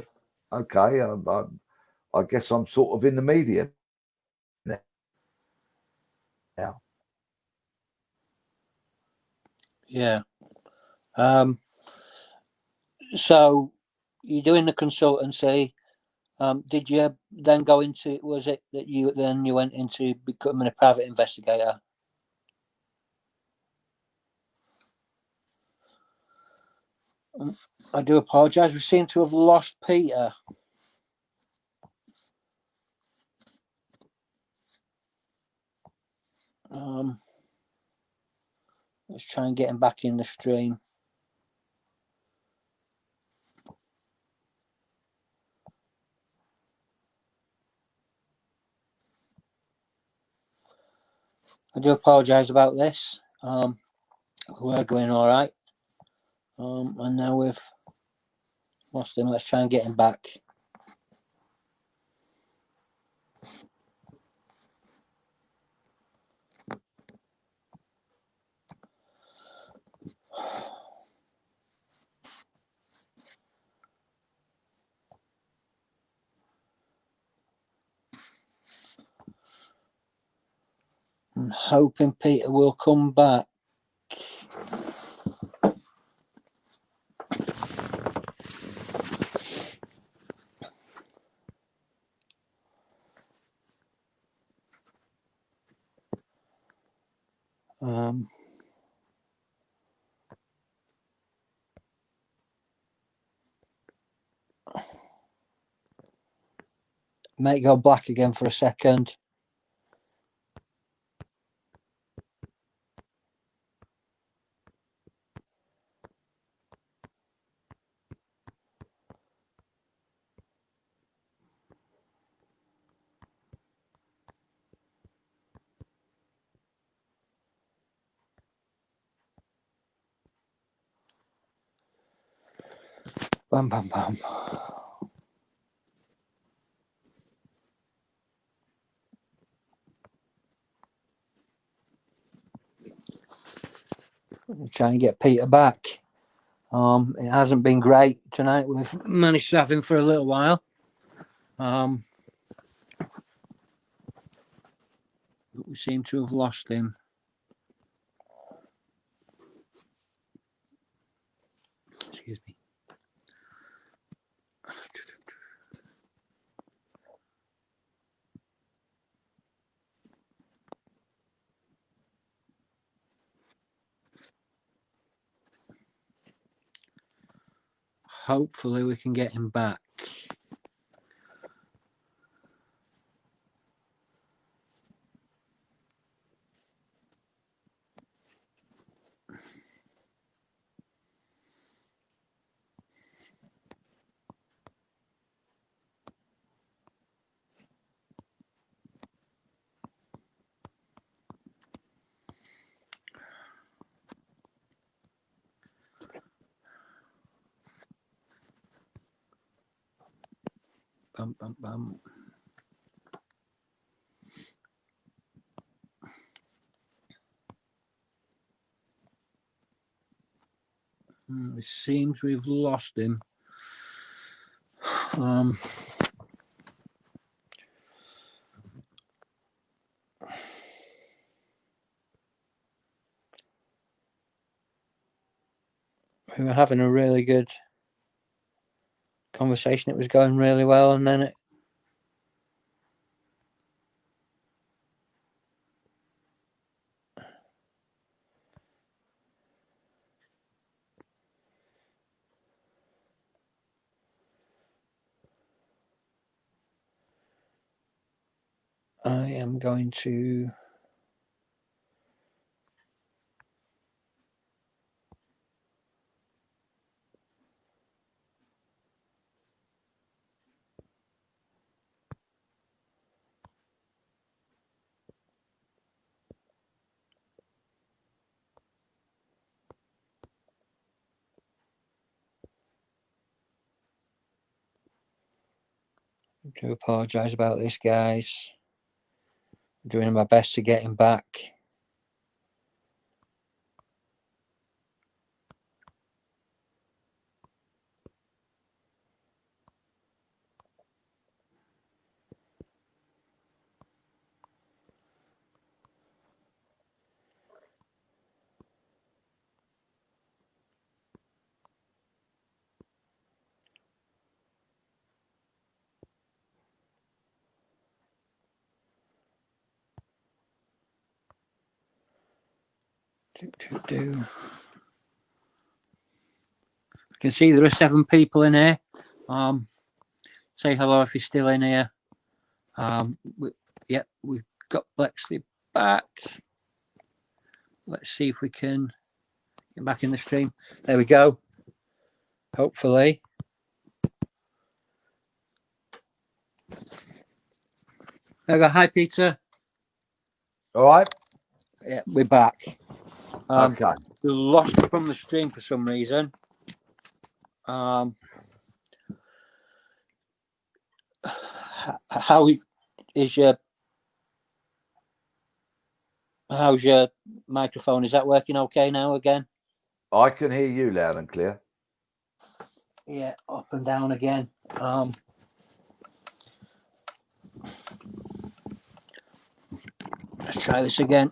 [SPEAKER 2] okay, I guess I'm sort of in the media now.
[SPEAKER 1] Yeah. So you're doing the consultancy. Did you then go into? Was it that you went into becoming a private investigator? I do apologise. We seem to have lost Peter. Let's try and get him back in the stream. I do apologise about this. We're going all right. And now we've lost him. Let's try and get him back. I'm hoping Peter will come back. Might go black again for a second. Bam, bam, bam. Try and get Peter back. It hasn't been great tonight. We've managed to have him for a little while. But we seem to have lost him. Excuse me. Hopefully we can get him back. Bum, bum, bum. It seems we've lost him. We were having a really good conversation. It was going really well, and then I am going to apologise about this, guys. I'm doing my best to get him back. I can see there are 7 people in here. Say hello if you're still in here. We've got Bleksley back. Let's see if we can get back in the stream. There we go. Hopefully. There we go. Hi, Peter.
[SPEAKER 2] All right.
[SPEAKER 1] Yeah, we're back.
[SPEAKER 2] Okay.
[SPEAKER 1] We lost from the stream for some reason. How is how's your microphone? Is that working okay now again?
[SPEAKER 2] I can hear you loud and clear.
[SPEAKER 1] Yeah, up and down again. Let's try this again.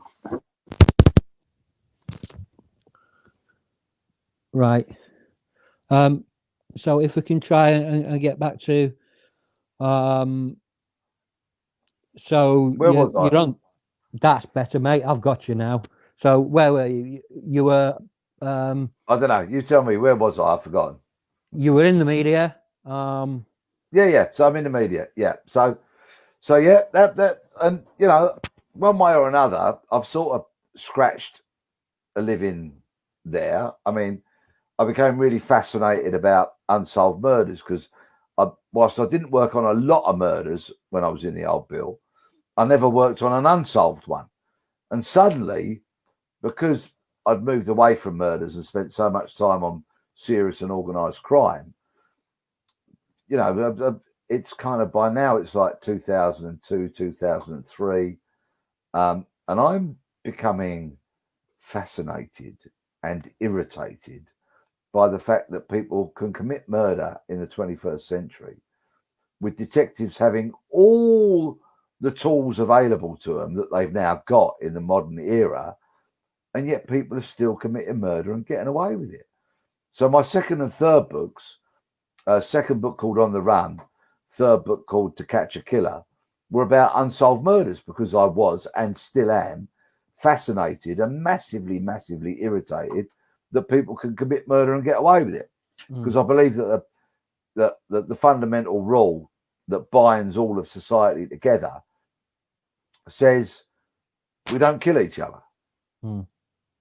[SPEAKER 1] Right. So if we can try and get back to so you're on. That's better, mate. I've got you now. So where were you? You were
[SPEAKER 2] I don't know. You tell me, where was I? I've forgotten.
[SPEAKER 1] You were in the media.
[SPEAKER 2] Yeah. So I'm in the media. Yeah. So yeah, that and you know, one way or another, I've sort of scratched a living there. I mean, I became really fascinated about unsolved murders because whilst I didn't work on a lot of murders when I was in the old bill, I never worked on an unsolved one. And suddenly, because I'd moved away from murders and spent so much time on serious and organised crime, you know, it's kind of by now it's like 2002, 2003, and I'm becoming fascinated and irritated by the fact that people can commit murder in the 21st century with detectives having all the tools available to them that they've now got in the modern era, and yet people are still committing murder and getting away with it. So my second and third books, second book called On the Run, third book called To Catch a Killer, were about unsolved murders, because I was and still am fascinated and massively, massively irritated that people can commit murder and get away with it. Because I believe that the fundamental rule that binds all of society together says we don't kill each other.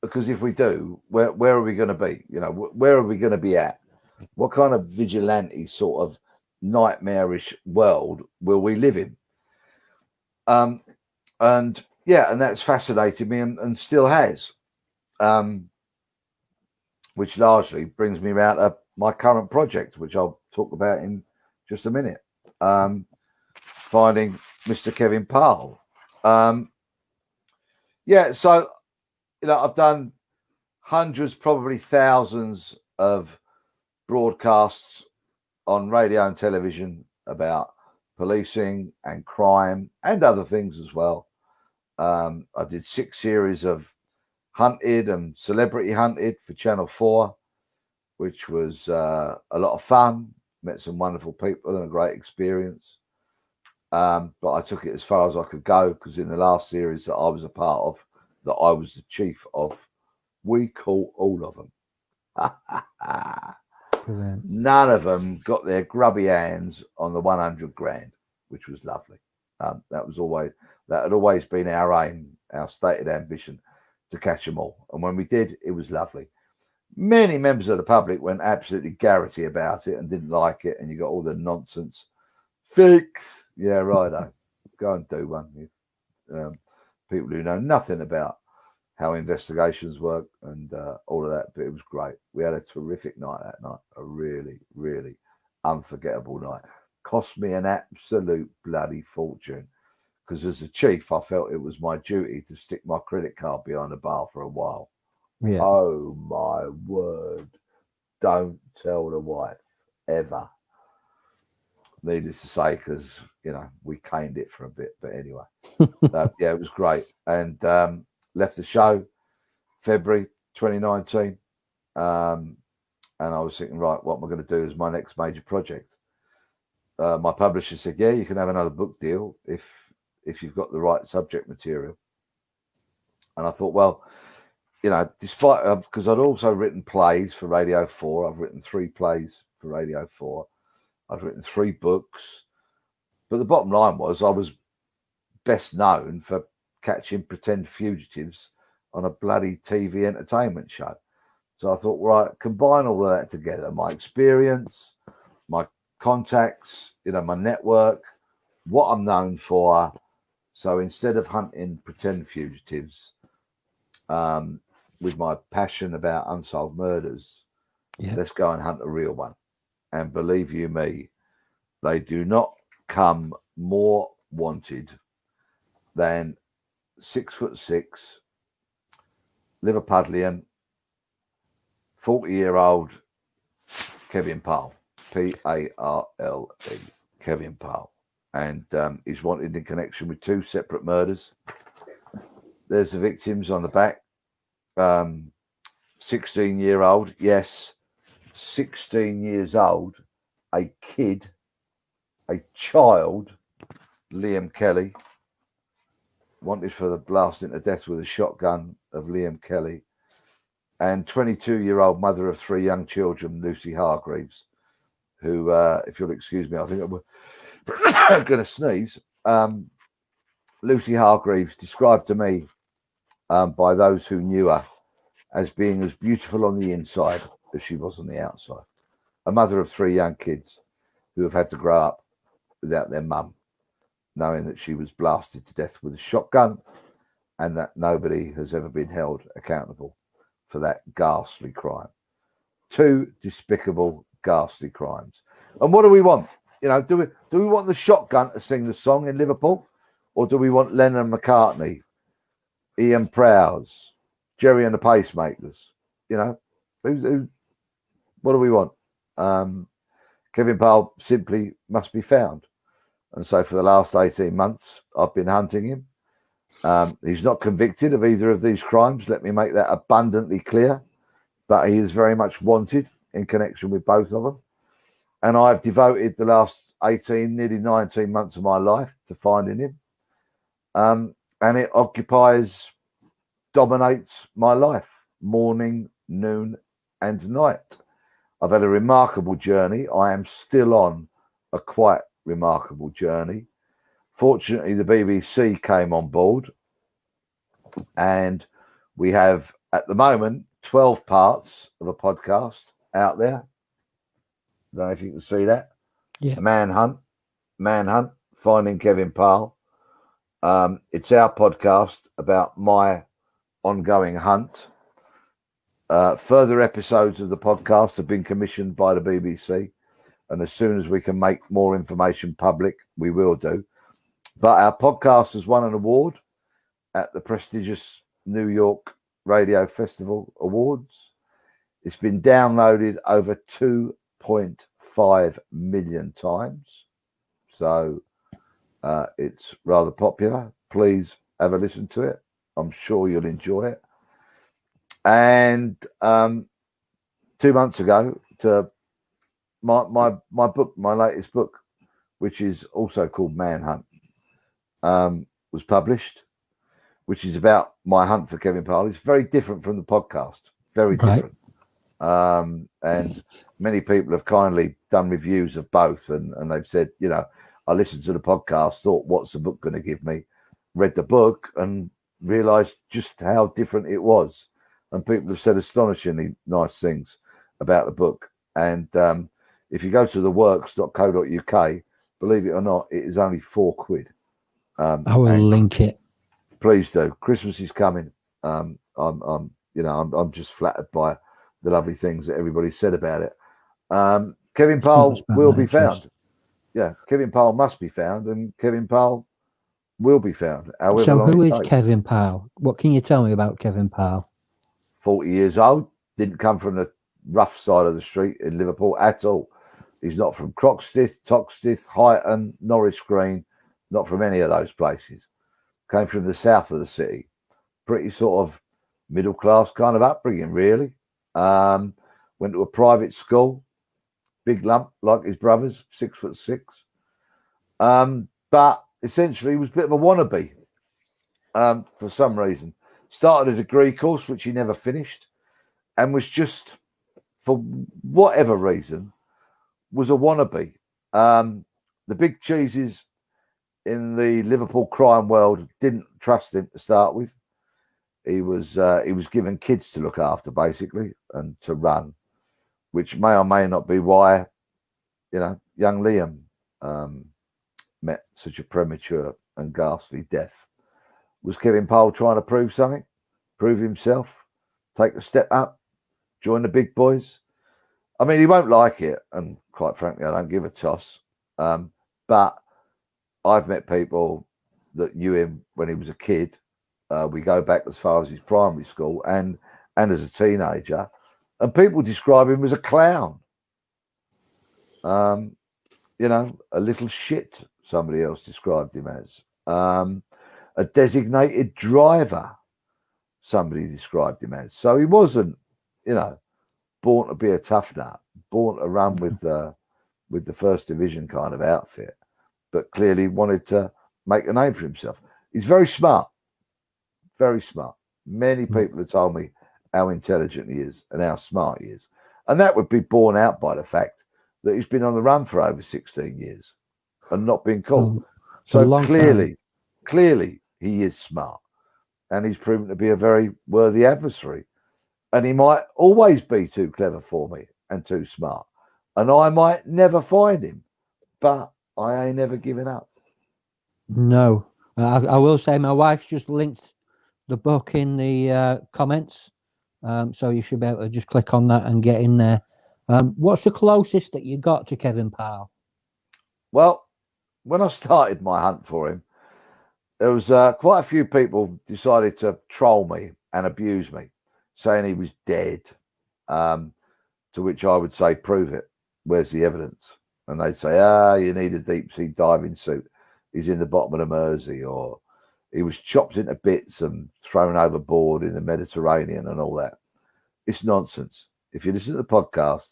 [SPEAKER 2] Because if we do, where are we going to be? You know, where are we going to be at? What kind of vigilante sort of nightmarish world will we live in? And yeah, and that's fascinated me and still has, which largely brings me around to my current project, which I'll talk about in just a minute. Finding Mr. Kevin Powell. Yeah, so, you know, I've done hundreds, probably thousands of broadcasts on radio and television about policing and crime and other things as well. I did 6 series of Hunted and Celebrity Hunted for Channel 4, which was a lot of fun. Met some wonderful people and a great experience. But I took it as far as I could go, because in the last series that I was a part of, that I was the chief of, we caught all of them.
[SPEAKER 3] Brilliant.
[SPEAKER 2] None of them got their grubby hands on the 100 grand, which was lovely. That had always been our aim, our stated ambition, to catch them all. And when we did, it was lovely. Many members of the public went absolutely garrety about it and didn't like it, and you got all the nonsense. Fix, yeah, righto. Go and do one. People who know nothing about how investigations work and all of that, but it was great. We had a terrific night that night, a really, really unforgettable night. Cost me an absolute bloody fortune, because as a chief, I felt it was my duty to stick my credit card behind the bar for a while.
[SPEAKER 3] Yeah.
[SPEAKER 2] Oh my word. Don't tell the wife, ever. Needless to say, because, you know, we caned it for a bit, but anyway. Yeah, it was great. And left the show February 2019. And I was thinking, right, what am I going to do as my next major project? My publisher said, yeah, you can have another book deal if you've got the right subject material. And I thought, well, you know, despite, because I'd also written plays for Radio 4. I've written 3 plays for Radio 4. I've written 3 books. But the bottom line was I was best known for catching pretend fugitives on a bloody TV entertainment show. So I thought, right, combine all of that together, my experience, my contacts, you know, my network, what I'm known for. So instead of hunting pretend fugitives, with my passion about unsolved murders, let's go and hunt a real one. And believe you me, they do not come more wanted than 6'6", Liverpudlian, 40-year-old Kevin Powell, P-A-R-L-E, Kevin Powell. And he's wanted in connection with 2 separate murders. There's the victims on the back. 16-year-old, yes, 16 years old, a kid, a child, Liam Kelly, wanted for the blasting to death with a shotgun of Liam Kelly, and 22-year-old mother of 3 young children, Lucy Hargreaves, who, if you'll excuse me, I think I'm going to sneeze. Lucy Hargreaves, described to me by those who knew her as being as beautiful on the inside as she was on the outside. A mother of 3 young kids who have had to grow up without their mum, knowing that she was blasted to death with a shotgun and that nobody has ever been held accountable for that ghastly crime. 2 despicable, ghastly crimes. And what do we want? You know, do we want the Shotgun to sing the song in Liverpool, or do we want Lennon and McCartney, Ian Prowse, Jerry and the Pacemakers? You know, what do we want? Kevin Powell simply must be found. And so for the last 18 months, I've been hunting him. He's not convicted of either of these crimes. Let me make that abundantly clear. But he is very much wanted in connection with both of them. And I've devoted the last 18, nearly 19 months of my life to finding him. And it dominates my life, morning, noon, and night. I've had a remarkable journey. I am still on a quite remarkable journey. Fortunately, the BBC came on board, and we have at the moment 12 parts of a podcast out there. Don't know if you can see that.
[SPEAKER 1] Yeah.
[SPEAKER 2] Manhunt, finding Kevin Powell. It's our podcast about my ongoing hunt. Further episodes of the podcast have been commissioned by the BBC, and as soon as we can make more information public, we will do. But our podcast has won an award at the prestigious New York Radio Festival Awards. It's been downloaded over 2.5 million times. So it's rather popular. Please have a listen to it. I'm sure you'll enjoy it. And 2 months ago, to my book, my latest book, which is also called Manhunt, was published, which is about my hunt for Kevin Powell. It's very different from the podcast, very different. And many people have kindly done reviews of both, and they've said, you know, I listened to the podcast, thought, what's the book going to give me? Read the book and realised just how different it was. And people have said astonishingly nice things about the book. And if you go to theworks.co.uk, believe it or not, it is only £4.
[SPEAKER 1] I will link it.
[SPEAKER 2] Please do. Christmas is coming. I'm just flattered by the lovely things that everybody said about it. Kevin Powell will be found. Yeah, Kevin Powell must be found, and Kevin Powell will be found.
[SPEAKER 1] So who is Kevin Powell? What can you tell me about Kevin Powell?
[SPEAKER 2] 40 years old, didn't come from the rough side of the street in Liverpool at all. He's not from Croxteth, Toxteth, Highton, Norris Green, not from any of those places. Came from the south of the city. Pretty sort of middle class kind of upbringing, really. Went to a private school, big lump like his brothers, 6'6". But essentially he was a bit of a wannabe for some reason. Started a degree course, which he never finished, and was just, for whatever reason, was a wannabe. The big cheeses in the Liverpool crime world didn't trust him to start with. He was given kids to look after, basically, and to run, which may or may not be why, you know, young Liam met such a premature and ghastly death. Was Kevin Powell trying to prove something, prove himself, take a step up, join the big boys? I mean, he won't like it, and quite frankly, I don't give a toss. But I've met people that knew him when he was a kid. We go back as far as his primary school and as a teenager, and people describe him as a clown. You know, a little shit, somebody else described him as. A designated driver, somebody described him as. So he wasn't, you know, born to be a tough nut, born to run with the first division kind of outfit, but clearly wanted to make a name for himself. He's very smart, very smart. Many people have told me how intelligent he is and how smart he is. And that would be borne out by the fact that he's been on the run for over 16 years and not been caught. So clearly he is smart, and he's proven to be a very worthy adversary. And he might always be too clever for me and too smart, and I might never find him, but I ain't never giving up.
[SPEAKER 1] No, I will say my wife's just linked the book in the comments, so you should be able to just click on that and get in there. What's the closest that you got to Kevin Powell?
[SPEAKER 2] Well, when I started my hunt for him, there was quite a few people decided to troll me and abuse me, saying he was dead. To which I would say, prove it. Where's the evidence? And they'd say, you need a deep sea diving suit. He's in the bottom of the Mersey, or he was chopped into bits and thrown overboard in the Mediterranean and all that. It's nonsense. If you listen to the podcast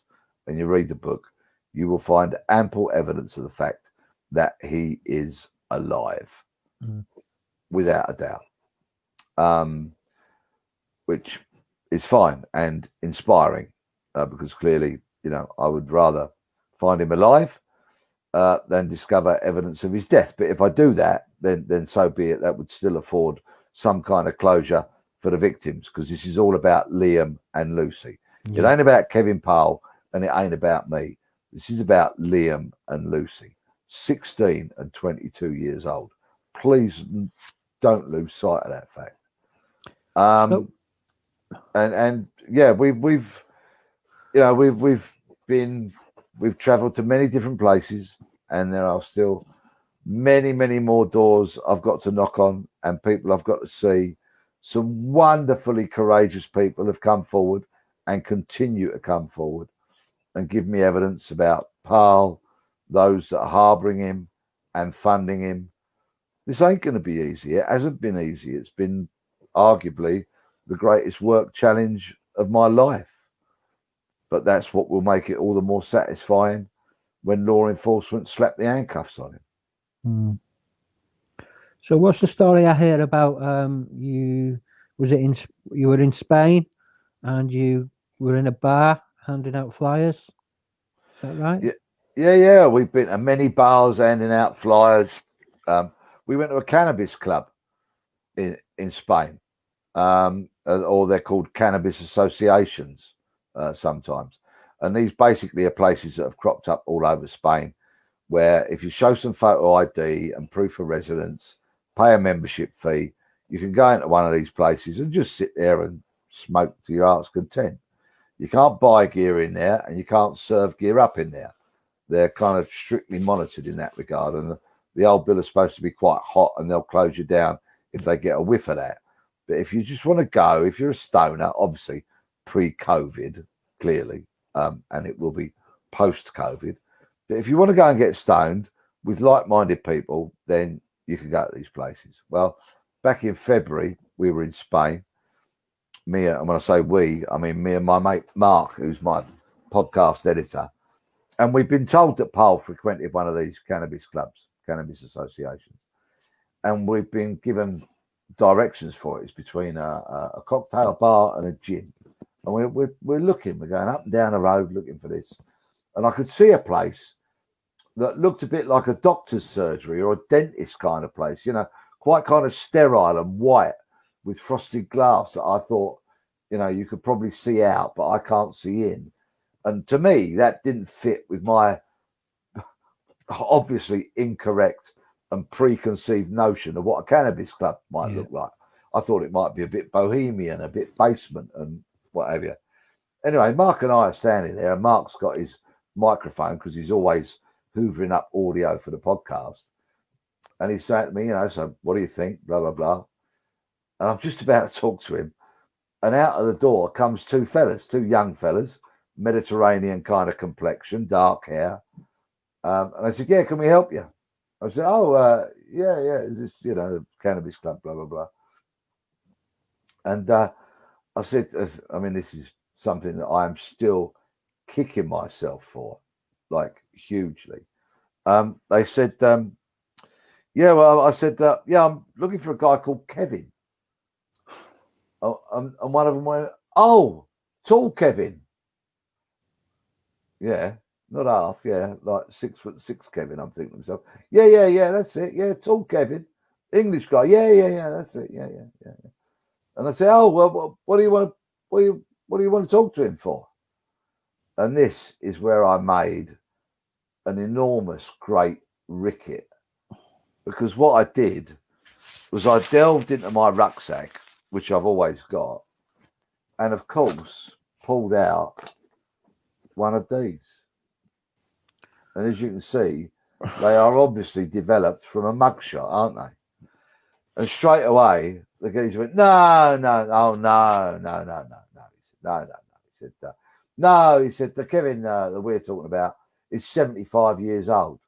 [SPEAKER 2] and you read the book, you will find ample evidence of the fact that he is alive, without a doubt, which is fine and inspiring, because clearly, I would rather find him alive than discover evidence of his death. But if I do that, then so be it. That would still afford some kind of closure for the victims, because this is all about Liam and Lucy. It ain't about Kevin Powell, and it ain't about me. This is about Liam and Lucy, 16 and 22 years old. Please don't lose sight of that fact. And yeah, we've traveled to many different places, and there are still many, many more doors I've got to knock on, and people I've got to see. Some wonderfully courageous people have come forward and continue to come forward and give me evidence about Paul, those that are harbouring him and funding him. This ain't going to be easy. It hasn't been easy. It's been arguably the greatest work challenge of my life. But that's what will make it all the more satisfying when law enforcement slap the handcuffs on him.
[SPEAKER 1] So what's the story I hear about you were in Spain and you were in a bar handing out flyers? Is that right?
[SPEAKER 2] Yeah. We've been to many bars handing out flyers. We went to a cannabis club in Spain, or they're called cannabis associations sometimes. And these basically are places that have cropped up all over Spain, where if you show some photo ID and proof of residence, pay a membership fee, you can go into one of these places and just sit there and smoke to your heart's content. You can't buy gear in there, and you can't serve gear up in there. They're kind of strictly monitored in that regard. And the old bill is supposed to be quite hot, and they'll close you down if they get a whiff of that. But if you just want to go, if you're a stoner, obviously pre-COVID, clearly, and it will be post-COVID. But if you want to go and get stoned with like-minded people, then you can go to these places. Well, back in February, we were in Spain. And when I say we, I mean me and my mate Mark, who's my podcast editor. And we've been told that Paul frequented one of these cannabis clubs, cannabis associations. And we've been given directions for it. It's between a cocktail bar and a gym. And we're looking, we're going up and down the road looking for this. And I could see a place that looked a bit like a doctor's surgery or a dentist kind of place, quite kind of sterile and white with frosted glass that I thought, you could probably see out, but I can't see in. And to me, that didn't fit with my obviously incorrect and preconceived notion of what a cannabis club might look like. I thought it might be a bit bohemian, a bit basement and what have you. Anyway, Mark and I are standing there, and Mark's got his microphone because he's always hoovering up audio for the podcast. And he's saying to me, so what do you think? Blah, blah, blah. And I'm just about to talk to him. And out of the door comes two young fellas, Mediterranean kind of complexion, dark hair. And I said, yeah, can we help you? I said, yeah, is this, cannabis club, blah, blah, blah. And I said, this is something that I am still kicking myself for, like hugely. They said, I said, I'm looking for a guy called Kevin. And one of them went, tall Kevin. Yeah, not half, like 6'6" Kevin, I'm thinking to myself. Yeah, that's it. Yeah, tall Kevin. English guy. Yeah, that's it. Yeah. And I say, what do you want to talk to him for? And this is where I made an enormous, great ricket. Because what I did was I delved into my rucksack, which I've always got, and of course pulled out one of these. And as you can see, They are obviously developed from a mugshot, aren't they? And straight away, the geezer went, no, no, oh, no, no, no, no, no. He said, no, no, no. He said, no, he said, the Kevin that we're talking about is 75 years old.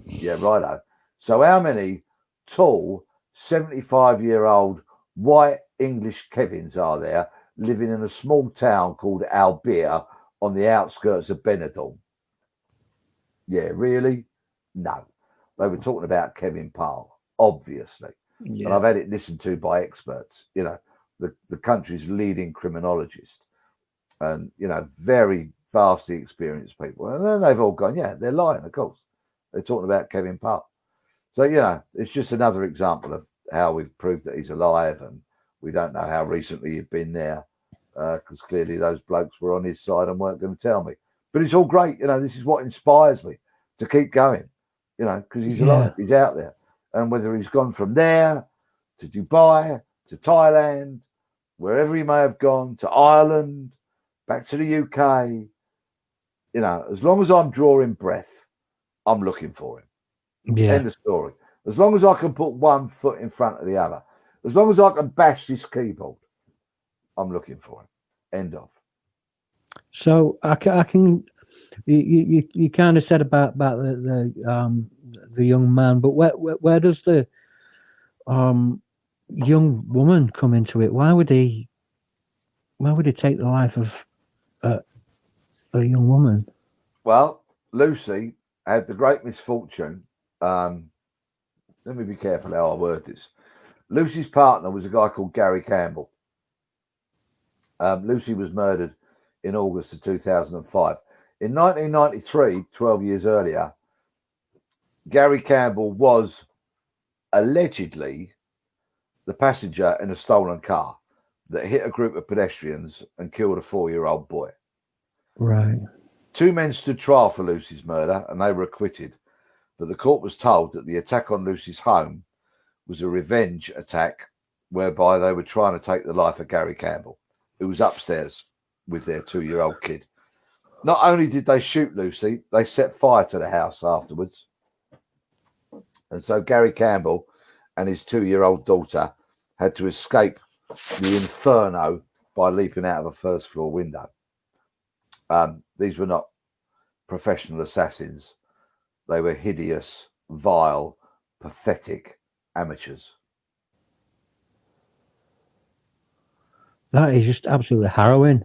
[SPEAKER 2] Yeah, righto. So how many tall 75-year-old white English Kevins are there living in a small town called Albia on the outskirts of Benidorm? Yeah, really? No. They were talking about Kevin Parle, obviously.
[SPEAKER 1] Yeah.
[SPEAKER 2] And I've had it listened to by experts, you know, the country's leading criminologist, and, you know, very vastly experienced people. And then they've all gone, yeah, they're lying, of course. They're talking about Kevin Parle. So, you know, it's just another example of how we've proved that he's alive, and we don't know how recently he'd been there, because clearly those blokes were on his side and weren't going to tell me. But it's all great. You know, this is what inspires me to keep going, you know, because he's alive. He's out there. And whether he's gone from there to Dubai, to Thailand, wherever he may have gone, to Ireland, back to the UK, you know, as long as I'm drawing breath, I'm looking for him.
[SPEAKER 3] Yeah.
[SPEAKER 2] End of story. As long as I can put one foot in front of the other, as long as I can bash this keyboard, I'm looking for him. End of.
[SPEAKER 3] So I can you kind of said about the young man, but where does the young woman come into it? Why would he take the life of a young woman?
[SPEAKER 2] Well, Lucy had the great misfortune. Let me be careful how I word this. Lucy's partner was a guy called Gary Campbell. Lucy was murdered in August of 2005. In 1993, 12 years earlier, Gary Campbell was allegedly the passenger in a stolen car that hit a group of pedestrians and killed a 4-year-old boy.
[SPEAKER 3] Right.
[SPEAKER 2] 2 men stood trial for Lucy's murder and they were acquitted. But the court was told that the attack on Lucy's home was a revenge attack whereby they were trying to take the life of Gary Campbell, who was upstairs with their 2-year-old kid. Not only did they shoot Lucy, they set fire to the house afterwards. And so Gary Campbell and his 2-year-old daughter had to escape the inferno by leaping out of a first-floor window. These were not professional assassins. They were hideous, vile, pathetic amateurs.
[SPEAKER 3] That is just absolutely harrowing.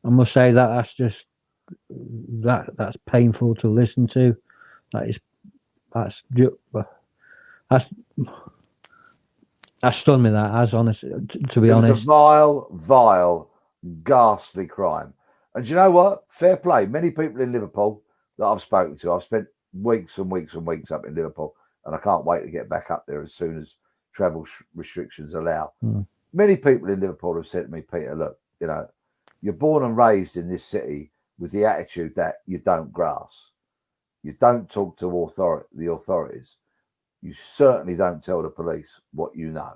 [SPEAKER 3] I must say that's just that's painful to listen to. That's stunned me. That has, honest, to be
[SPEAKER 2] It was
[SPEAKER 3] honest.
[SPEAKER 2] a vile, vile, ghastly crime. And do you know what? Fair play. Many people in Liverpool that I've spoken to, I've spent weeks and weeks and weeks up in Liverpool, and I can't wait to get back up there as soon as travel restrictions allow. Many people in Liverpool have said to me, Peter, look, you know, you're born and raised in this city with the attitude that you don't grass. You don't talk to the authorities. You certainly don't tell the police what you know.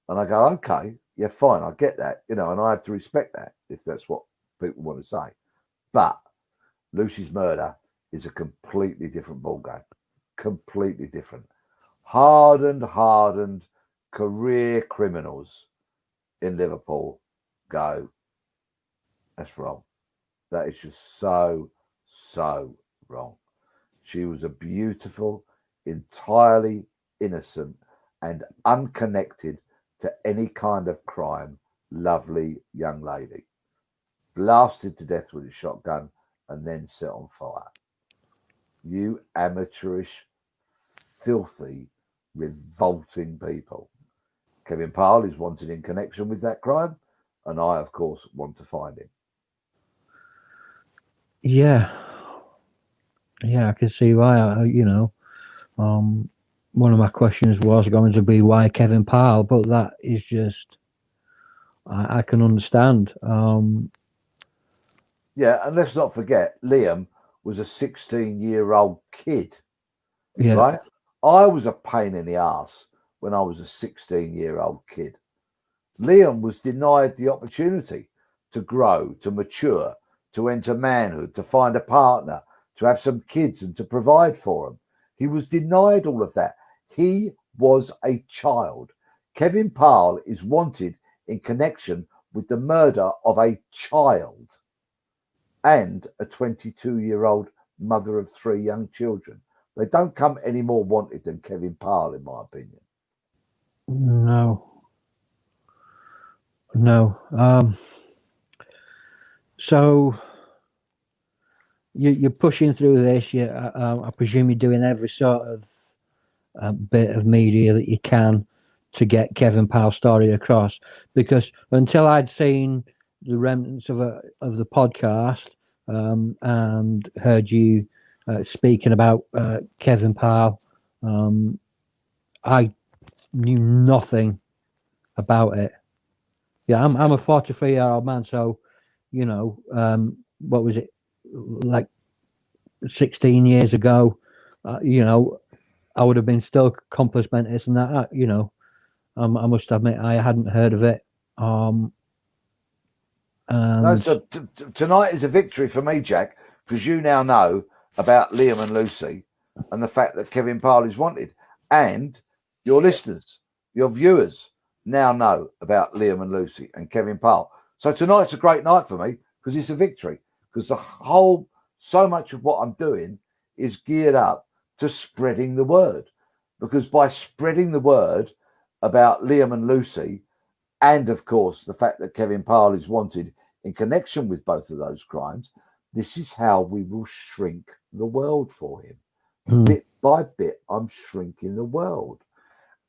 [SPEAKER 2] And I go, okay, yeah, fine, I get that, you know, and I have to respect that if that's what people want to say. But Lucy's murder is a completely different ballgame. Completely different. Hardened career criminals in Liverpool go, that's wrong. That is just so wrong. She was a beautiful, entirely innocent and unconnected to any kind of crime, lovely young lady. Blasted to death with a shotgun and then set on fire. You amateurish, filthy, revolting people. Kevin Parle is wanted in connection with that crime, and I, of course, want to find him.
[SPEAKER 3] Yeah, I can see why. One of my questions was going to be why Kevin Parle, but that is just I can understand.
[SPEAKER 2] Yeah, and let's not forget, Liam was a 16-year-old kid,
[SPEAKER 3] Yeah,
[SPEAKER 2] right? I was a pain in the ass when I was a 16-year-old kid. Liam was denied the opportunity to grow, to mature, to enter manhood, to find a partner, to have some kids and to provide for them. He was denied all of that. He was a child. Kevin Powell is wanted in connection with the murder of a child and a 22-year-old mother of 3 young children. They don't come any more wanted than Kevin Powell, in my opinion.
[SPEAKER 3] No. So you're pushing through this. I presume you're doing every sort of bit of media that you can to get Kevin Powell's story across. Because until I'd seen the remnants of the podcast and heard you speaking about Kevin Powell, I knew nothing about it. Yeah, I'm a 43-year-old man, so what was it, like 16 years ago? I would have been still compos mentis and that. I must admit I hadn't heard of it. And
[SPEAKER 2] No, so tonight is a victory for me, Jack, because you now know about Liam and Lucy and the fact that Kevin Powell is wanted, and your listeners, your viewers now know about Liam and Lucy and Kevin Powell. So tonight's a great night for me because it's a victory, because so much of what I'm doing is geared up to spreading the word, because by spreading the word about Liam and Lucy, and of course the fact that Kevin Powell is wanted in connection with both of those crimes, this is how we will shrink the world for him. Bit by bit, I'm shrinking the world.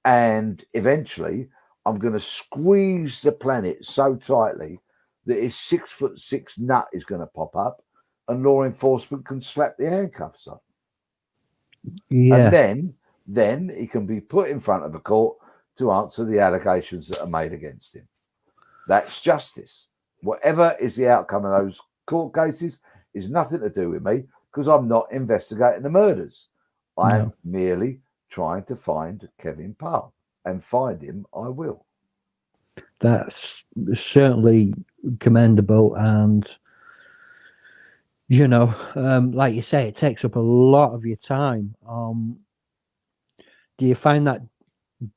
[SPEAKER 2] And eventually, I'm going to squeeze the planet so tightly that his 6'6" nut is going to pop up and law enforcement can slap the handcuffs on.
[SPEAKER 3] Yeah.
[SPEAKER 2] And then he can be put in front of a court to answer the allegations that are made against him. That's justice. Whatever is the outcome of those court cases is nothing to do with me, because I'm not investigating the murders. I am merely trying to find Kevin Powell, and find him I will.
[SPEAKER 3] That's certainly commendable, and like you say, it takes up a lot of your time. Do you find that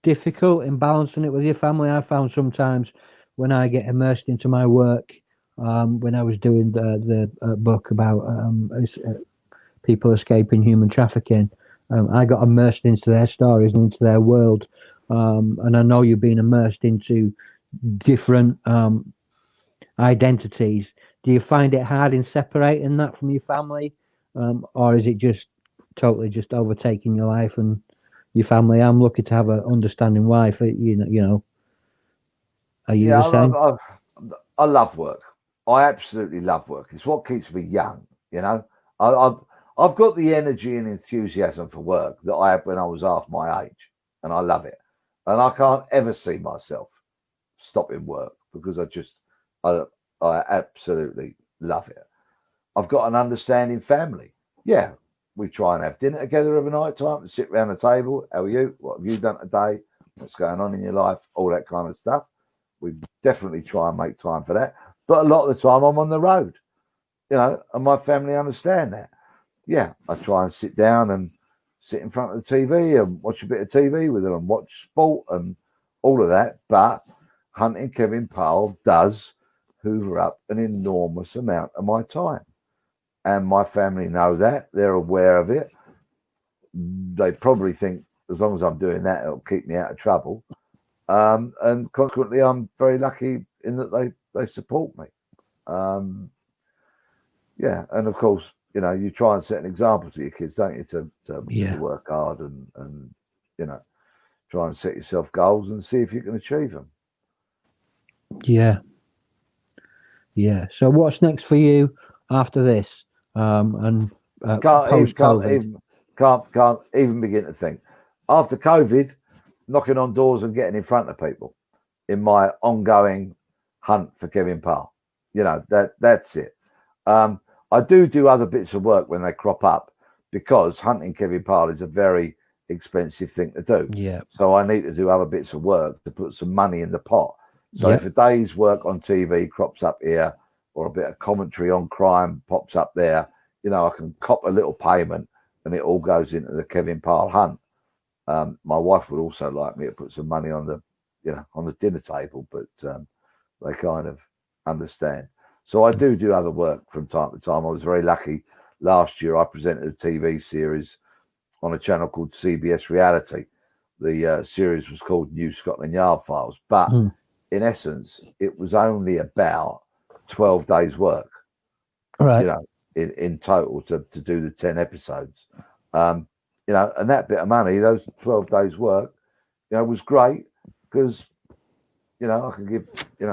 [SPEAKER 3] difficult in balancing it with your family? I found sometimes when I get immersed into my work, when I was doing the book about people escaping human trafficking, I got immersed into their stories and into their world. And I know you've been immersed into different identities. Do you find it hard in separating that from your family, or is it just totally just overtaking your life and your family? I'm lucky to have an understanding wife. Are you the same?
[SPEAKER 2] I love work. I absolutely love work. It's what keeps me young. I've got the energy and enthusiasm for work that I had when I was half my age, and I love it. And I can't ever see myself stopping work, because I absolutely love it. I've got an understanding family. Yeah, we try and have dinner together every night time and sit around the table. How are you? What have you done today? What's going on in your life? All that kind of stuff. We definitely try and make time for that. But a lot of the time I'm on the road, and my family understand that. Yeah, I try and sit down and sit in front of the TV and watch a bit of TV with them and watch sport and all of that. But hunting Kevin Powell does hoover up an enormous amount of my time. And my family know that. They're aware of it. They probably think as long as I'm doing that, it'll keep me out of trouble. And consequently, I'm very lucky in that they support me. Yeah, and of course, you try and set an example to your kids, don't you, to work hard and try and set yourself goals and see if you can achieve them.
[SPEAKER 3] Yeah. So what's next for you after this? And post-COVID?
[SPEAKER 2] Can't even begin to think. After COVID, knocking on doors and getting in front of people in my ongoing hunt for Kevin Powell. That's it. I do other bits of work when they crop up, because hunting Kevin Powell is a very expensive thing to do.
[SPEAKER 3] Yeah.
[SPEAKER 2] So I need to do other bits of work to put some money in the pot. So if a day's work on TV crops up here, or a bit of commentary on crime pops up there, I can cop a little payment and it all goes into the Kevin Powell hunt. My wife would also like me to put some money on the, on the dinner table, but they kind of understand. So I do other work from time to time. I was very lucky. Last year, I presented a TV series on a channel called CBS Reality. The series was called New Scotland Yard Files, but in essence, it was only about 12 days work,
[SPEAKER 3] Right.
[SPEAKER 2] in total to do the 10 episodes. And that bit of money, those 12 days work, was great because, I can give,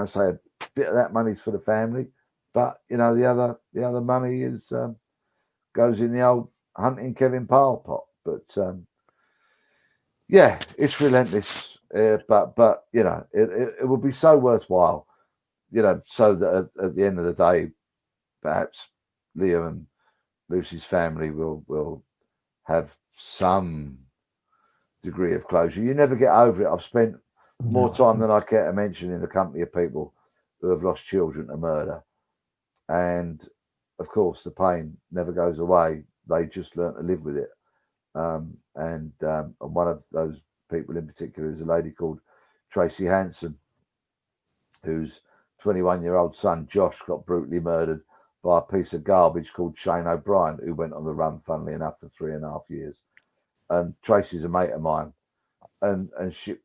[SPEAKER 2] say a bit of that money's for the family, but, the other money is goes in the old hunting Kevin Powell pot. But yeah, it's relentless. But it would be so worthwhile, so that at the end of the day, perhaps Liam and Lucy's family will have some degree of closure. You never get over it. I've spent more time than I care to mention in the company of people who have lost children to murder. And of course, the pain never goes away. They just learn to live with it. And one of those people in particular is a lady called Tracy Hanson, whose 21-year-old son, Josh, got brutally murdered by a piece of garbage called Shane O'Brien, who went on the run, funnily enough, for 3.5 years. And Tracy's a mate of mine. And she,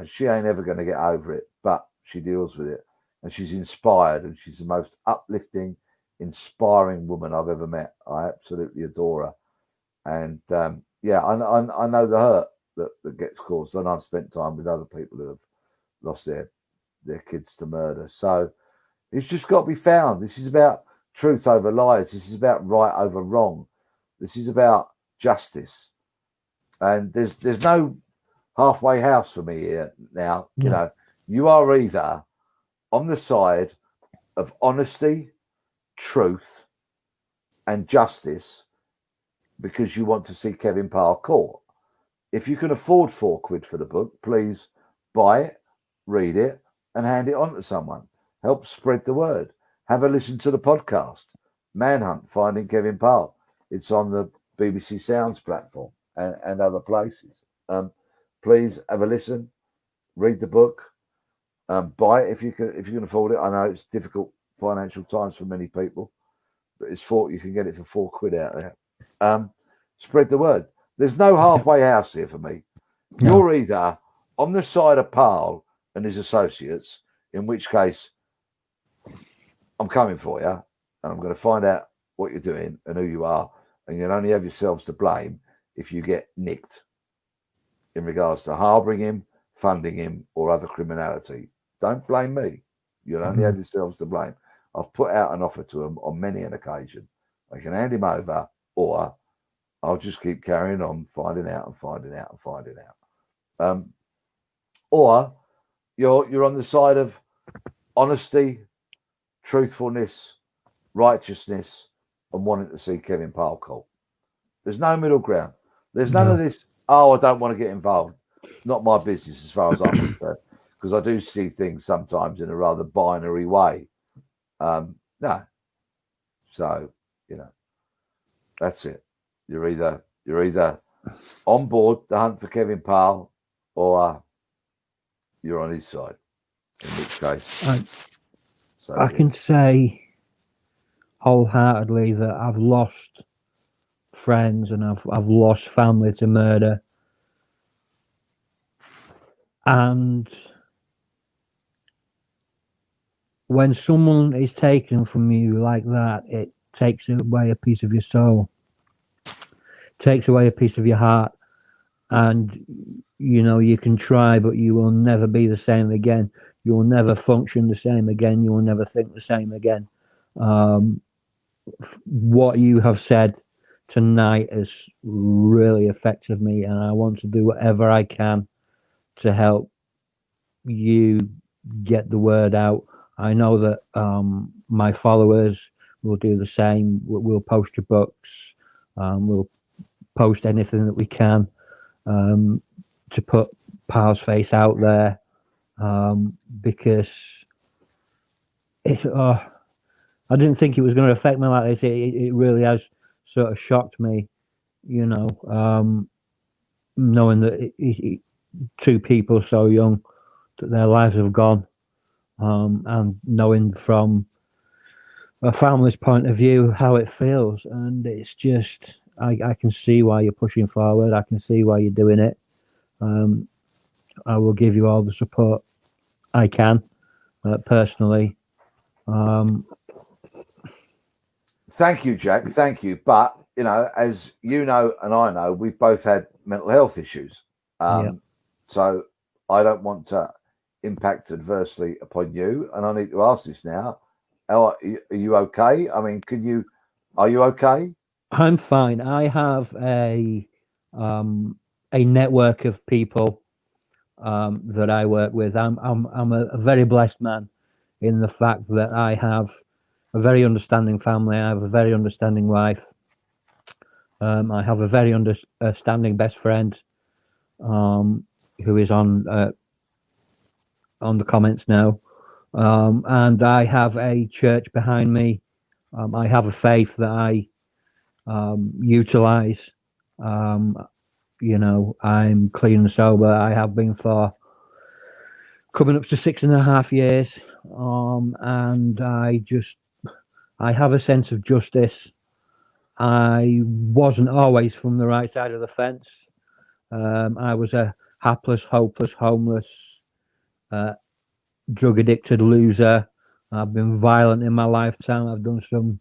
[SPEAKER 2] she ain't ever going to get over it, but she deals with it. And she's inspired, and she's the most uplifting, inspiring woman I've ever met. I absolutely adore her. And I know the hurt that gets caused, and I've spent time with other people who have lost their kids to murder. So it's just got to be found. This is about truth over lies. This is about right over wrong. This is about justice. And there's no halfway house for me here now.
[SPEAKER 3] No.
[SPEAKER 2] You are either on the side of honesty, truth, and justice because you want to see Kevin Powell caught. If you can afford £4 for the book, please buy it, read it, and hand it on to someone. Help spread the word. Have a listen to the podcast, Manhunt, Finding Kevin Powell. It's on the BBC Sounds platform and other places. Please have a listen, read the book, buy it if you can afford it. I know it's difficult financial times for many people, but you can get it for £4 out there. Spread the word. There's no halfway house here for me.
[SPEAKER 3] No.
[SPEAKER 2] You're either on the side of Powell and his associates, in which case I'm coming for you, and I'm going to find out what you're doing and who you are, and you'll only have yourselves to blame if you get nicked in regards to harbouring him, funding him, or other criminality. Don't blame me. You'll only have yourselves to blame. I've put out an offer to them on many an occasion. They can hand him over, or I'll just keep carrying on, finding out. Or you're on the side of honesty, truthfulness, righteousness, and wanting to see Kevin Powell caught. There's no middle ground. There's none of this, I don't want to get involved. Not my business as far as I'm concerned, because I do see things sometimes in a rather binary way. No. So, that's it. You're either on board the hunt for Kevin Powell, or you're on his side. In which case,
[SPEAKER 3] I can say wholeheartedly that I've lost friends and I've lost family to murder, and when someone is taken from you like that, it takes away a piece of your soul, takes away a piece of your heart, and you can try, but you will never be the same again. You will never function the same again. You will never think the same again. What you have said tonight has really affected me, and I want to do whatever I can to help you get the word out. I know that my followers will do the same. We'll post your books. We'll post anything that we can to put Powell's face out there, because I didn't think it was going to affect me like this. It really has sort of shocked me, knowing that two people so young that their lives have gone, and knowing from a family's point of view how it feels. And it's just, I can see why you're pushing forward. I can see why you're doing it. I will give you all the support I can, personally.
[SPEAKER 2] Thank you, Jack. Thank you. But, as you know, and I know, we've both had mental health issues.
[SPEAKER 3] Yeah.
[SPEAKER 2] So I don't want to impact adversely upon you. And I need to ask this now. Are you okay? I mean, are you okay?
[SPEAKER 3] I'm fine. I have a network of people that I work with. I'm a very blessed man in the fact that I have a very understanding family. I have a very understanding wife. I have a very understanding best friend, who is on the comments now, and I have a church behind me. I have a faith that I utilize. I'm clean and sober. I have been for coming up to 6.5 years, and I have a sense of justice. I wasn't always from the right side of the fence. I was a hapless, hopeless, homeless, drug addicted loser. I've been violent in my lifetime. I've done some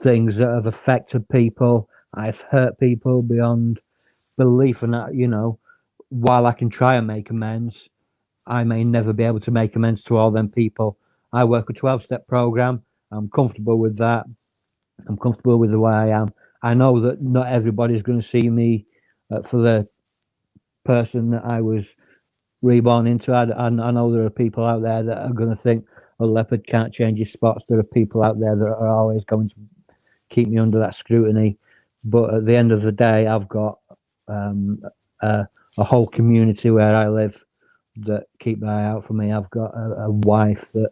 [SPEAKER 3] things that have affected people. I've hurt people beyond belief, and that, while I can try and make amends, I may never be able to make amends to all them people. I work a 12-step program. I'm comfortable with that. I'm comfortable with the way I am. I know that not everybody's going to see me for the person that I was reborn into. I know there are people out there that are going to think a leopard can't change his spots. There are people out there that are always going to keep me under that scrutiny. But at the end of the day, I've got a whole community where I live that keep an eye out for me. I've got a wife that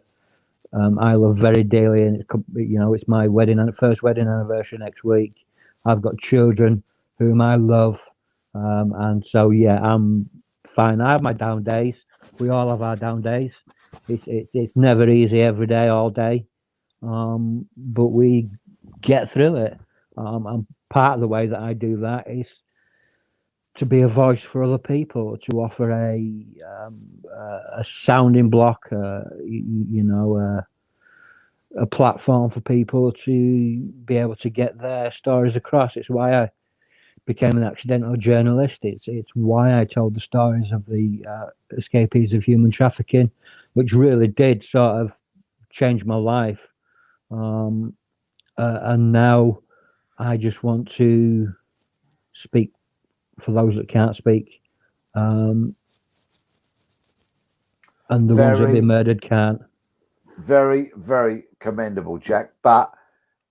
[SPEAKER 3] I love very dearly, and it's my first wedding anniversary next week. I've got children whom I love, and so yeah, I'm fine. I have my down days. We all have our down days. It's never easy every day, all day, but we get through it. And part of the way that I do that is to be a voice for other people, to offer a sounding block, a platform for people to be able to get their stories across. It's why I became an accidental journalist. It's why I told the stories of the escapees of human trafficking, which really did sort of change my life. And now I just want to speak for those that can't speak, and the ones that have been murdered can't.
[SPEAKER 2] Very, very commendable, Jack. But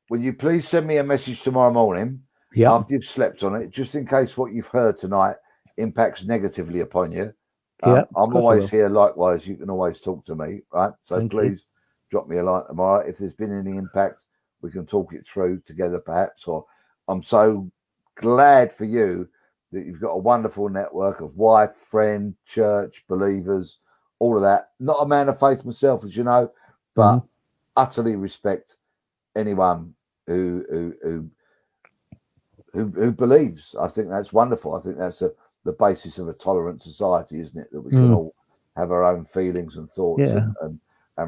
[SPEAKER 2] will you please send me a message tomorrow morning after you've slept on it, just in case what you've heard tonight impacts negatively upon you? I'm always here. Likewise, you can always talk to me, right? So please drop me a line tomorrow. If there's been any impact, we can talk it through together, perhaps. Or I'm so glad for you that you've got a wonderful network of wife, friend, church, believers, all of that. Not a man of faith myself, as you know, but utterly respect anyone who believes. I think that's wonderful. I think that's the basis of a tolerant society, isn't it? That we can all have our own feelings and thoughts and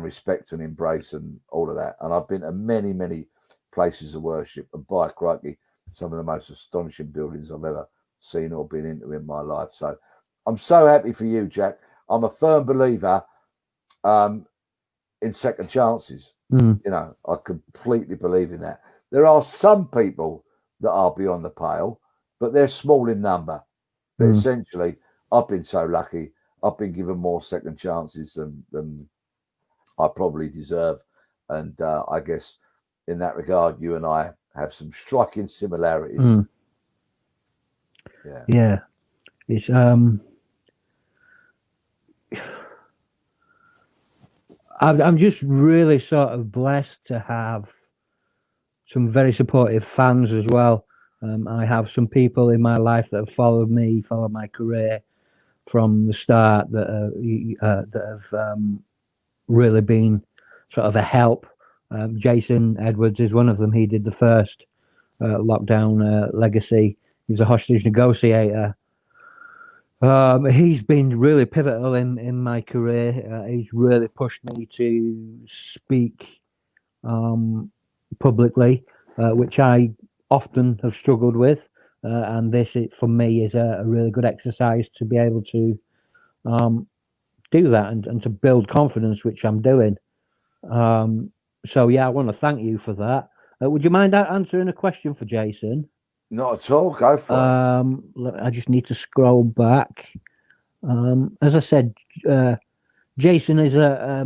[SPEAKER 2] respect and embrace and all of that. And I've been to many, many places of worship, and by crikey, some of the most astonishing buildings I've ever seen or been into in my life. So I'm so happy for you, Jack. I'm a firm believer in second chances. I completely believe in that. There are some people that are beyond the pale, but they're small in number. But essentially, I've been so lucky. I've been given more second chances than I probably deserve. And I guess in that regard, you and I have some striking similarities.
[SPEAKER 3] Yeah. It's I'm just really sort of blessed to have some very supportive fans as well. I have some people in my life that have followed me, followed my career from the start that have really been sort of a help. Jason Edwards is one of them. He did the first lockdown legacy. He's a hostage negotiator. He's been really pivotal in my career. He's really pushed me to speak publicly, which I often have struggled with. And this, for me, is a really good exercise to be able to do that and to build confidence, which I'm doing. So, yeah, I want to thank you for that. Would you mind answering a question for Jason?
[SPEAKER 2] Not at all. Go for it.
[SPEAKER 3] I just need to scroll back. As I said, Jason is a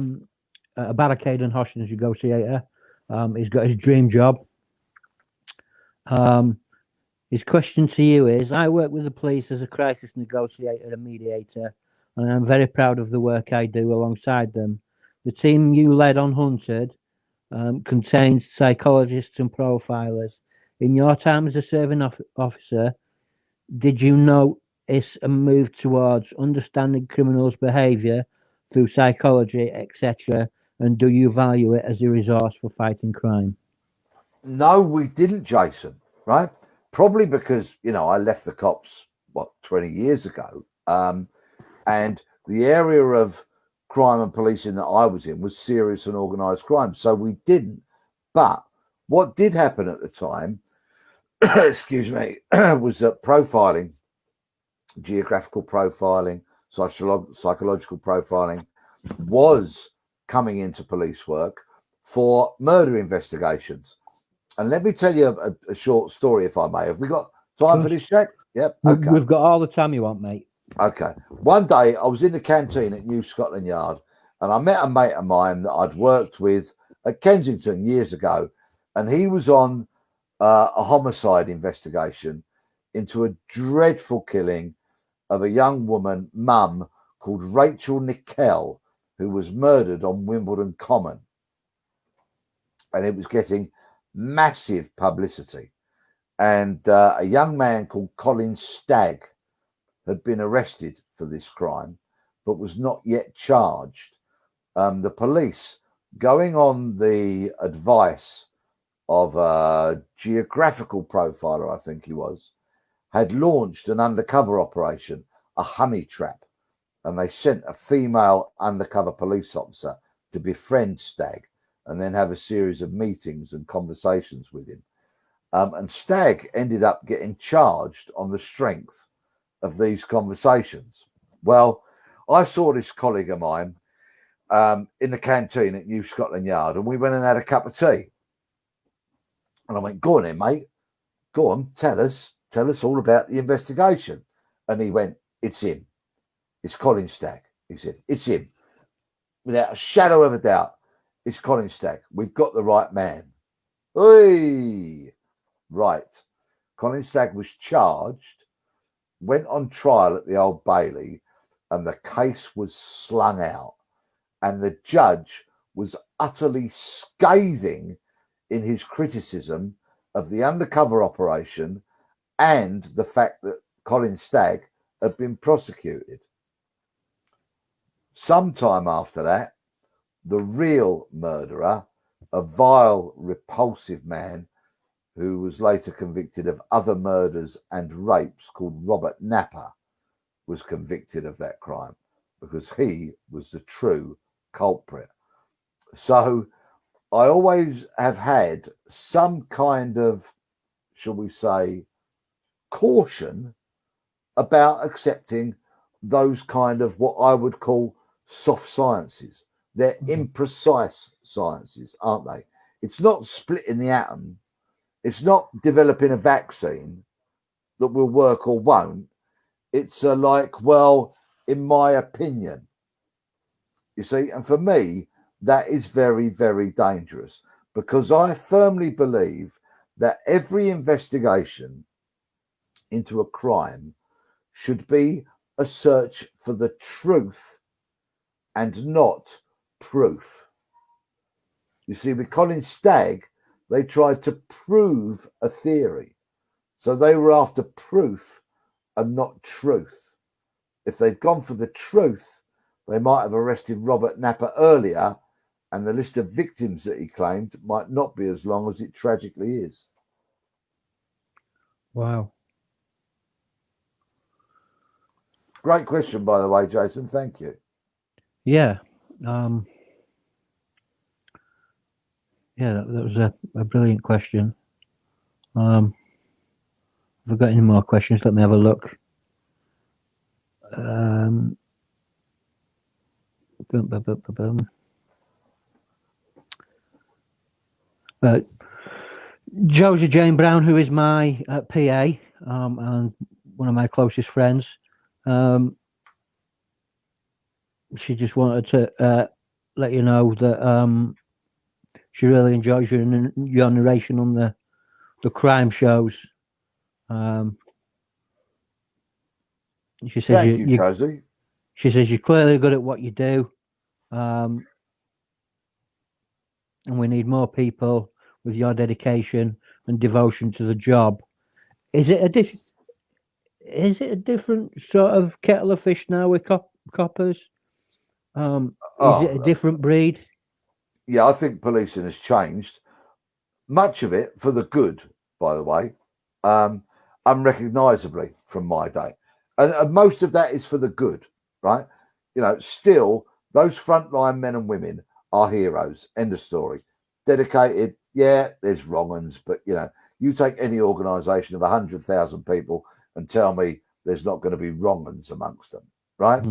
[SPEAKER 3] barricade and hostage negotiator. He's got his dream job. His question to you is: I work with the police as a crisis negotiator and mediator, and I'm very proud of the work I do alongside them. The team you led on Hunted contains psychologists and profilers. In your time as a serving officer, did you notice a move towards understanding criminals' behaviour through psychology, etc.? And do you value it as a resource for fighting crime?
[SPEAKER 2] No, we didn't, Jason. Right? Probably because I left the cops 20 years ago, and the area of crime and policing that I was in was serious and organised crime, so we didn't. But what did happen at the time, excuse me, was that profiling, geographical profiling, psychological profiling was coming into police work for murder investigations. And let me tell you a short story, if I may. Have we got time for this, Jack? Yep. Okay.
[SPEAKER 3] We've got all the time you want, mate.
[SPEAKER 2] Okay. One day I was in the canteen at New Scotland Yard and I met a mate of mine that I'd worked with at Kensington years ago. And he was on a homicide investigation into a dreadful killing of a young woman, mum, called Rachel Nickel, who was murdered on Wimbledon Common. And it was getting massive publicity. And a young man called Colin Stagg had been arrested for this crime, but was not yet charged. The police, going on the advice of a geographical profiler, I think he was, had launched an undercover operation, a honey trap, and they sent a female undercover police officer to befriend Stagg and then have a series of meetings and conversations with him. And Stagg ended up getting charged on the strength of these conversations. Well, I saw this colleague of mine in the canteen at New Scotland Yard, and we went and had a cup of tea. And I went, "Go on then, mate. Go on, tell us all about the investigation." And he went, "It's him. It's Colin Stagg." He said, "It's him. Without a shadow of a doubt, it's Colin Stagg. We've got the right man." Hey, right. Colin Stagg was charged, went on trial at the Old Bailey, and the case was slung out. And the judge was utterly scathing in his criticism of the undercover operation and the fact that Colin Stagg had been prosecuted. Sometime after that, the real murderer, a vile, repulsive man who was later convicted of other murders and rapes, called Robert Napper, was convicted of that crime because he was the true culprit. So I always have had some kind of, shall we say, caution about accepting those kind of what I would call soft sciences. They're imprecise sciences, aren't they? It's not splitting the atom. It's not developing a vaccine that will work or won't. It's well, in my opinion. You see, and for me, that is very, very dangerous because I firmly believe that every investigation into a crime should be a search for the truth and not proof. You see, with Colin Stagg, They tried to prove a theory. So they were after proof and not truth. If they'd gone for the truth, they might have arrested Robert Napper earlier, and the list of victims that he claimed might not be as long as it tragically is.
[SPEAKER 3] Wow.
[SPEAKER 2] Great question, by the way, Jason. Thank you.
[SPEAKER 3] Yeah. Yeah, that was a brilliant question. Have I got any more questions? Let me have a look. Boom, boom, boom, boom, boom. Josie Jane Brown, who is my PA and one of my closest friends, she just wanted to let you know that she really enjoys your narration on the crime shows. She says
[SPEAKER 2] Thank you, Josie.
[SPEAKER 3] She says you're clearly good at what you do, and we need more people with your dedication and devotion to the job. Is it a different sort of kettle of fish now with coppers? Is it a different breed?
[SPEAKER 2] Yeah, I think policing has changed. Much of it for the good, by the way, unrecognisably from my day. And most of that is for the good, right? You know, still, those frontline men and women are heroes. End of story. Dedicated, yeah, there's wrong uns, but, you know, you take any organisation of 100,000 people and tell me there's not going to be wrong uns amongst them, right?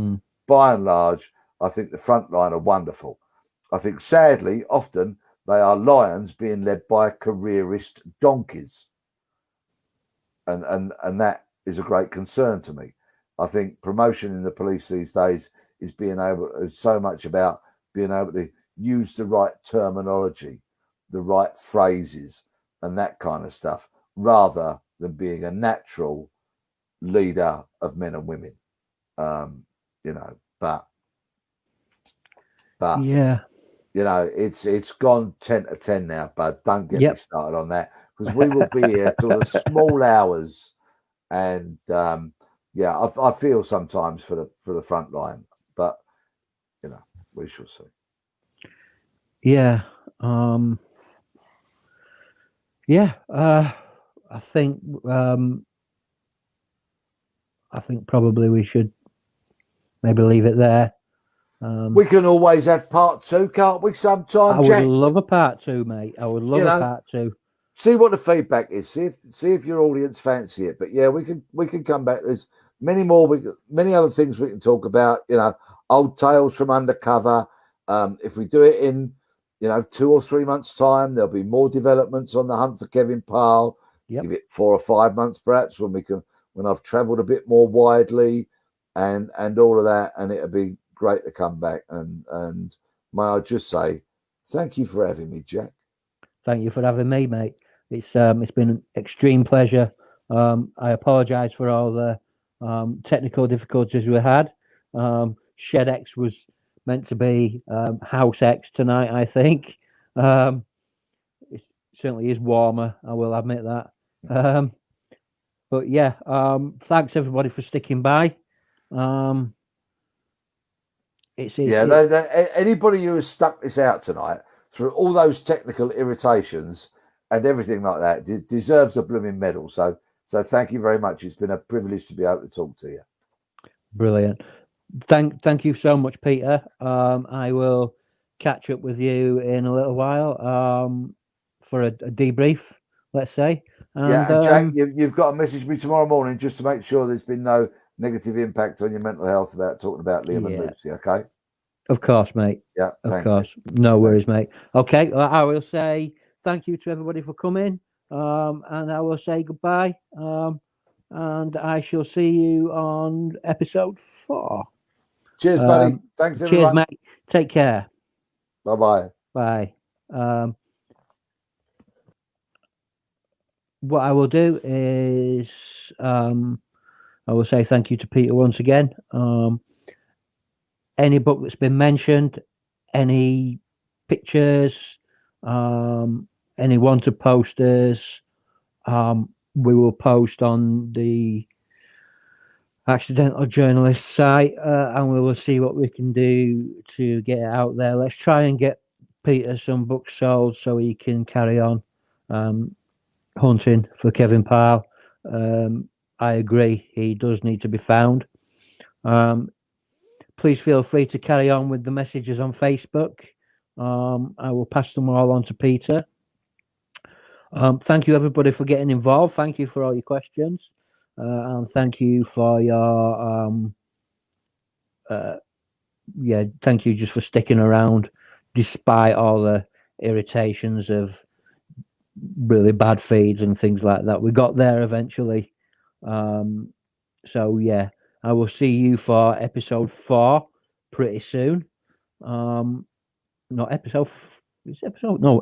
[SPEAKER 2] By and large, I think the frontline are wonderful. I think, sadly, often they are lions being led by careerist donkeys. And that is a great concern to me. I think promotion in the police these days is so much about being able to use the right terminology, the right phrases, and that kind of stuff, rather than being a natural leader of men and women. You know, but
[SPEAKER 3] yeah,
[SPEAKER 2] you know, it's gone 10 to 10 now, but don't get me started on that, because we will be here till the small hours. And yeah, I feel sometimes for the front line, but you know, we shall see.
[SPEAKER 3] Yeah. Yeah. I think probably we should maybe leave it there.
[SPEAKER 2] We can always have part 2, can't we? Sometime,
[SPEAKER 3] I would
[SPEAKER 2] Jack?
[SPEAKER 3] love a part 2, mate. I would love a part 2.
[SPEAKER 2] See what the feedback is. See if your audience fancy it. But yeah, we can come back. There's many other things we can talk about. You know, old tales from undercover. If we do it in 2 or 3 months' time, there'll be more developments on the hunt for Kevin Powell. Give it 4 or 5 months, perhaps, when I've travelled a bit more widely, and all of that, and it'll be great to come back. And may I just say, thank you for having me, Jack.
[SPEAKER 3] Thank you for having me, mate. It's been an extreme pleasure. I apologise for all the technical difficulties we had. Shed X was meant to be House X tonight, I think. It certainly is warmer, I will admit that. But yeah, thanks everybody for sticking by.
[SPEAKER 2] Anybody who has stuck this out tonight through all those technical irritations and everything like that deserves a blooming medal. So thank you very much. It's been a privilege to be able to talk to you.
[SPEAKER 3] Brilliant. Thank you so much, Peter. I will catch up with you in a little while for a debrief, let's say.
[SPEAKER 2] And Jack, you've got to message me tomorrow morning just to make sure there's been no negative impact on your mental health about talking about Liam and Lucy, okay?
[SPEAKER 3] Of course, mate.
[SPEAKER 2] Yeah,
[SPEAKER 3] of course. No worries, mate. Okay, I will say thank you to everybody for coming, and I will say goodbye, and I shall see you on episode 4.
[SPEAKER 2] Cheers, buddy. Thanks, everyone.
[SPEAKER 3] Cheers, mate. Take care.
[SPEAKER 2] Bye-bye.
[SPEAKER 3] Bye. What I will do is I will say thank you to Peter once again. Any book that's been mentioned, any pictures, any wanted posters, we will post on the Accidental Journalist site, and we will see what we can do to get it out there. Let's try and get Peter some books sold so he can carry on hunting for Kevin Pyle. I agree, he does need to be found. Please feel free to carry on with the messages on Facebook. I will pass them all on to Peter. Thank you, everybody, for getting involved. Thank you for all your questions. And thank you for your thank you just for sticking around despite all the irritations of really bad feeds and things like that. We got there eventually. So yeah, I will see you for episode 4 pretty soon. Not episode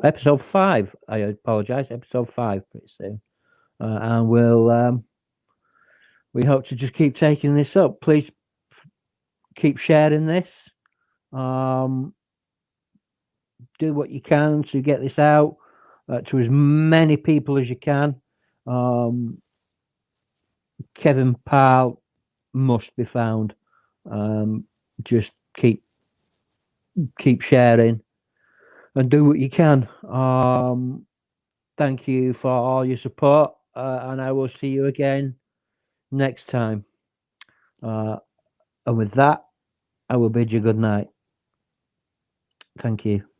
[SPEAKER 3] episode 5. I apologize, episode 5 pretty soon. And we hope to just keep taking this up. Please keep sharing this. Do what you can to get this out to as many people as you can. Kevin Pyle must be found. Just keep sharing and do what you can. Thank you for all your support, and I will see you again next time. And with that, I will bid you good night. Thank you.